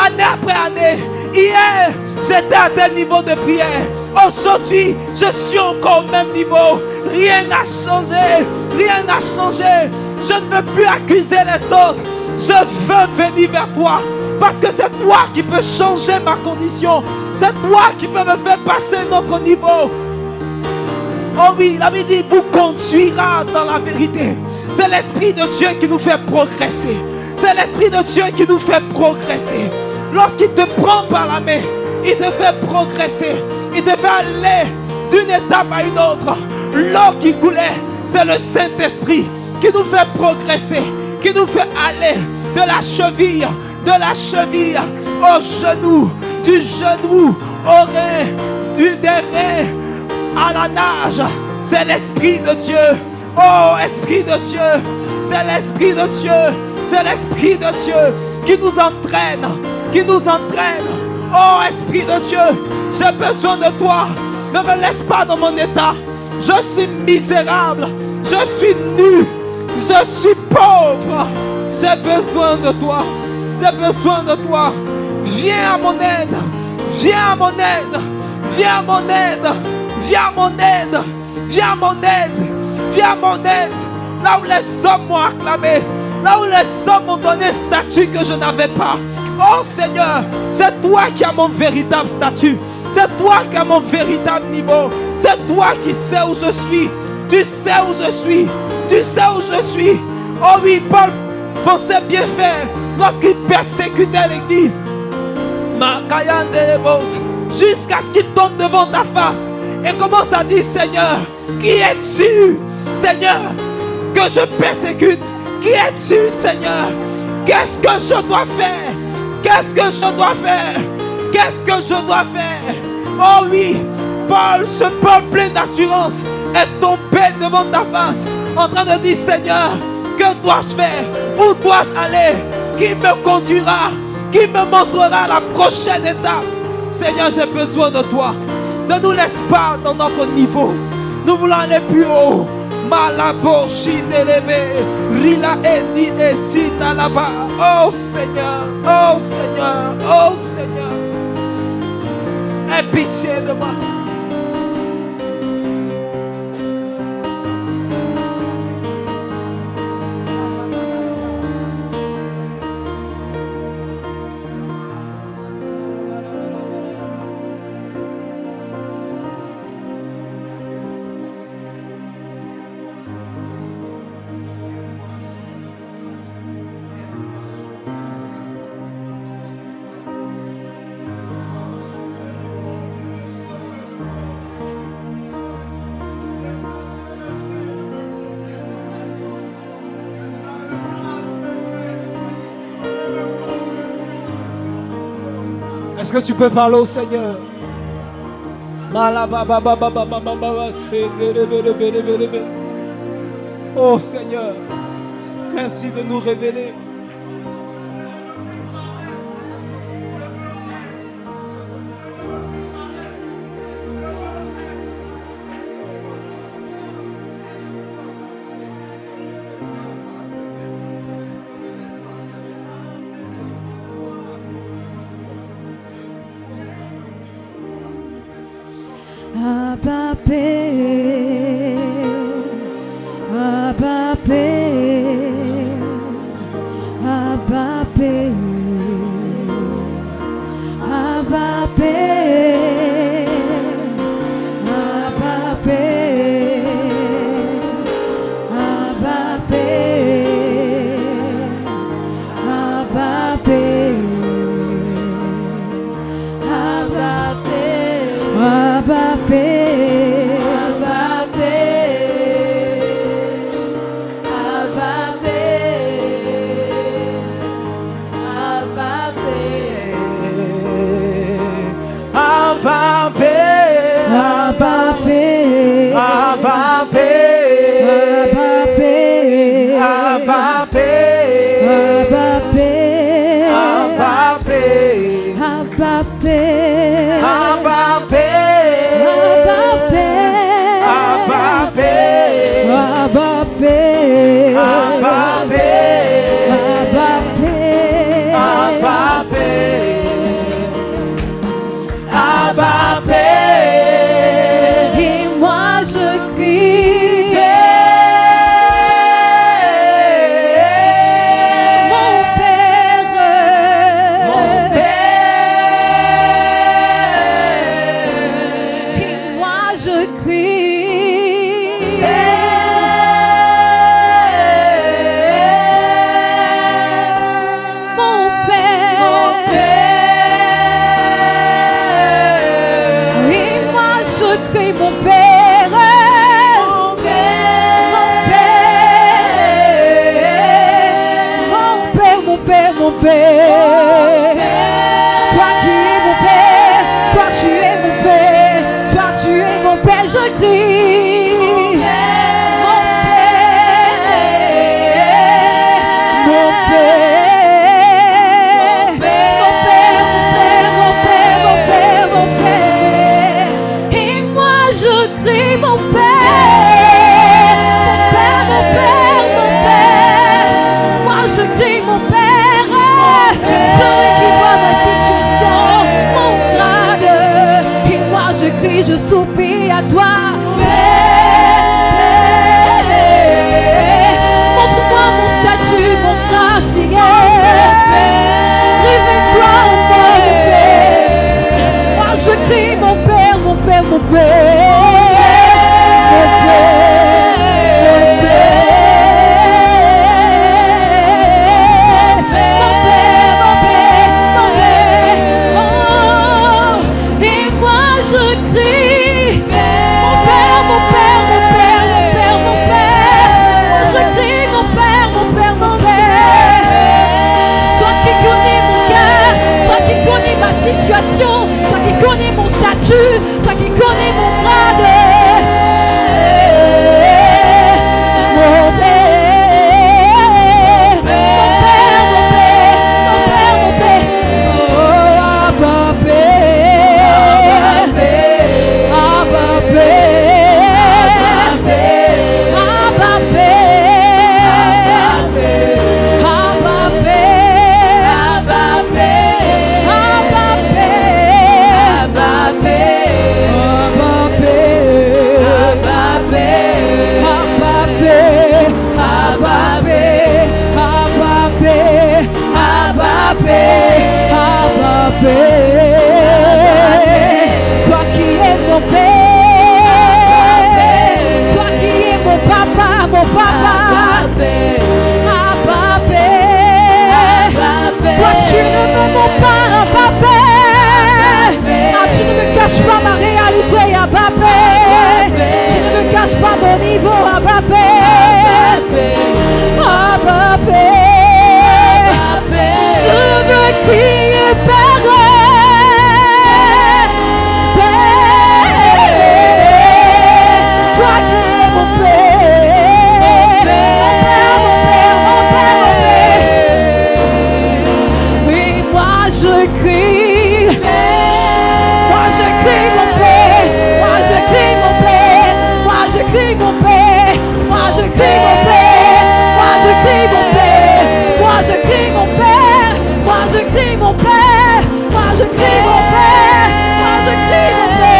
S1: Année après année. Hier, j'étais à tel niveau de prière. Aujourd'hui, je suis encore au même niveau. Rien n'a changé. Rien n'a changé. Je ne veux plus accuser les autres. Je veux venir vers toi. Parce que c'est toi qui peux changer ma condition. C'est toi qui peux me faire passer notre niveau. Oh oui, la Bible dit, vous conduira dans la vérité. C'est l'Esprit de Dieu qui nous fait progresser. C'est l'Esprit de Dieu qui nous fait progresser. Lorsqu'il te prend par la main, il te fait progresser. Il te fait aller d'une étape à une autre. L'eau qui coulait, c'est le Saint-Esprit qui nous fait progresser, qui nous fait aller de la cheville au genou, du genou au rein, des reins à la nage. C'est l'Esprit de Dieu. Oh, Esprit de Dieu. C'est l'Esprit de Dieu. C'est l'Esprit de Dieu qui nous entraîne qui nous entraîne. Oh Esprit de Dieu, j'ai besoin de toi. Ne me laisse pas dans mon état. Je suis misérable, je suis nu, je suis pauvre. J'ai besoin de toi, j'ai besoin de toi. Viens à mon aide, viens à mon aide, viens à mon aide, viens à mon aide, viens à mon aide, viens à mon aide. Là où les hommes m'ont acclamé, là où les hommes m'ont donné statut que je n'avais pas. Oh Seigneur, c'est toi qui as mon véritable statut. C'est toi qui as mon véritable niveau. C'est toi qui sais où je suis. Tu sais où je suis. Tu sais où je suis. Oh oui, Paul pensait bien faire lorsqu'il persécutait l'église. Jusqu'à ce qu'il tombe devant ta face et commence à dire, Seigneur, qui es-tu, Seigneur, que je persécute? Qui es-tu, Seigneur? Qu'est-ce que je dois faire? Qu'est-ce que je dois faire? Qu'est-ce que je dois faire? Oh oui, Paul, ce Paul plein d'assurance, est tombé devant ta face en train de dire, Seigneur, que dois-je faire? Où dois-je aller? Qui me conduira? Qui me montrera la prochaine étape? Seigneur, j'ai besoin de toi. Ne nous laisse pas dans notre niveau. Nous voulons aller plus haut. Malabo Shinelebe Rila Endi Esita là-bas. Oh Seigneur, oh Seigneur, oh Seigneur. Aie pitié de moi. Est-ce que tu peux parler au Seigneur? Oh Seigneur, merci de nous révéler.
S3: Abba Père, Abba Père, Abba Père, Abba Père, Abba Père, Abba Père, Abba Père, Abba Père, Abba Père, Abba Et moi je crie, mon Père, et moi je crie, mon Père, et moi je crie, mon Père, mon Père, mon Père, mon Père, toi qui es mon Père, toi tu es mon Père, toi tu es mon Père, je crie, mon Père, mon Père, mon Père, crie, je soupire à toi. Montre-moi mon statut, mon pratique. Révèle-toi en moi, mon Père. Moi je crie, mon Père, mon Père, mon Père. Mon situation, toi qui connais mon statut, toi qui connais mon grade. Mon Père, mon Père, mon Père, mon Père, mon Père. Oh, Abba Père, Abba Père, Abba Père, Abba toi qui es mon Père, toi qui es mon papa, mon papa, Abba Père, toi tu ne me mens pas, Abba Père, ah, tu ne me caches pas ma réalité, Abba Père, tu ne me caches pas mon niveau, Abba Père, Abba Père, je veux crier Père. Toi qui es mon Père, mon Père, mon Père, mon Père. Oui, moi je crie, moi je crie mon Père, moi je crie mon Père, moi je crie mon Père, moi je crie mon Père, moi je crie mon Père, moi je crie mon Père, moi je crie mon Père, moi je crie mon Père, moi je crie mon Père.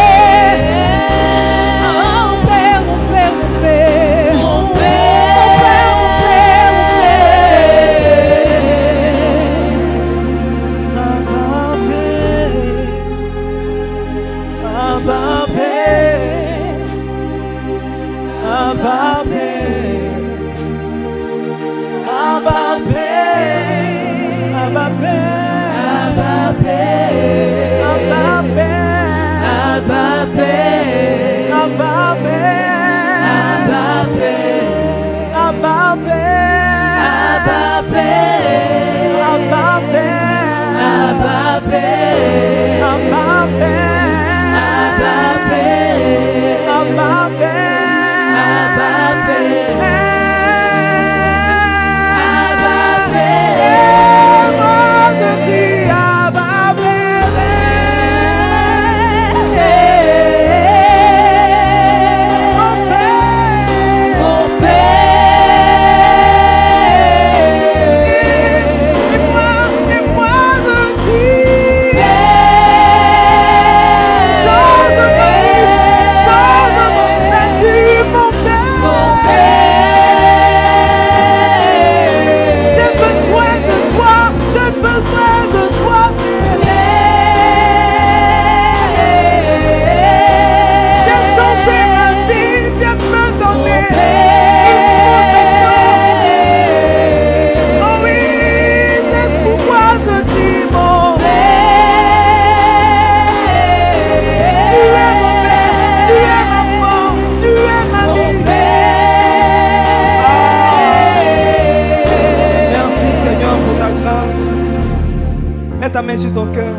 S1: Ta main sur ton cœur.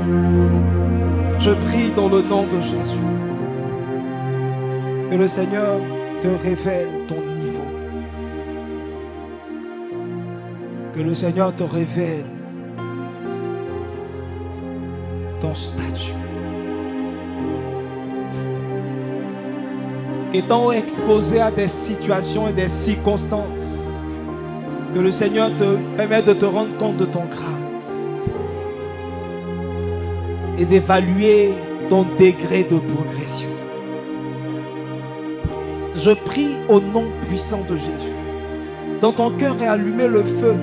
S1: Je prie dans le nom de Jésus que le Seigneur te révèle ton niveau, que le Seigneur te révèle ton statut, qu'étant exposé à des situations et des circonstances, que le Seigneur te permette de te rendre compte de ton grade et d'évaluer ton degré de progression. Je prie au nom puissant de Jésus. Dans ton cœur est allumé le feu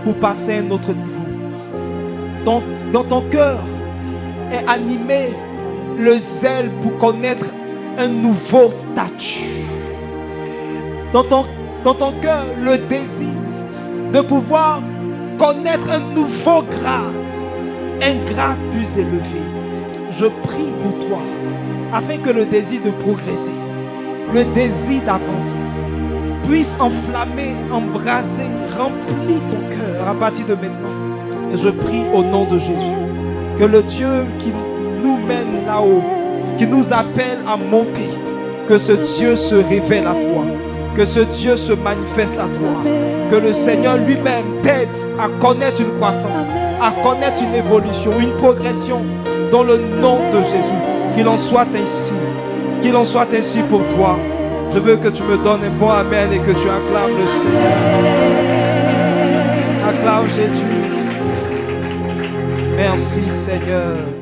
S1: pour passer à un autre niveau. Dans ton cœur est animé le zèle pour connaître un nouveau statut. Dans ton cœur, le désir de pouvoir connaître un nouveau grade, un grade plus élevé. Je prie pour toi, afin que le désir de progresser, le désir d'avancer, puisse enflammer, embraser, remplir ton cœur à partir de maintenant. Et je prie au nom de Jésus, que le Dieu qui nous mène là-haut, qui nous appelle à monter, que ce Dieu se révèle à toi, que ce Dieu se manifeste à toi, que le Seigneur lui-même t'aide à connaître une croissance, à connaître une évolution, une progression, dans le nom de Jésus. Qu'il en soit ainsi, qu'il en soit ainsi pour toi. Je veux que tu me donnes un bon amen et que tu acclames le Seigneur. Acclame Jésus. Merci Seigneur.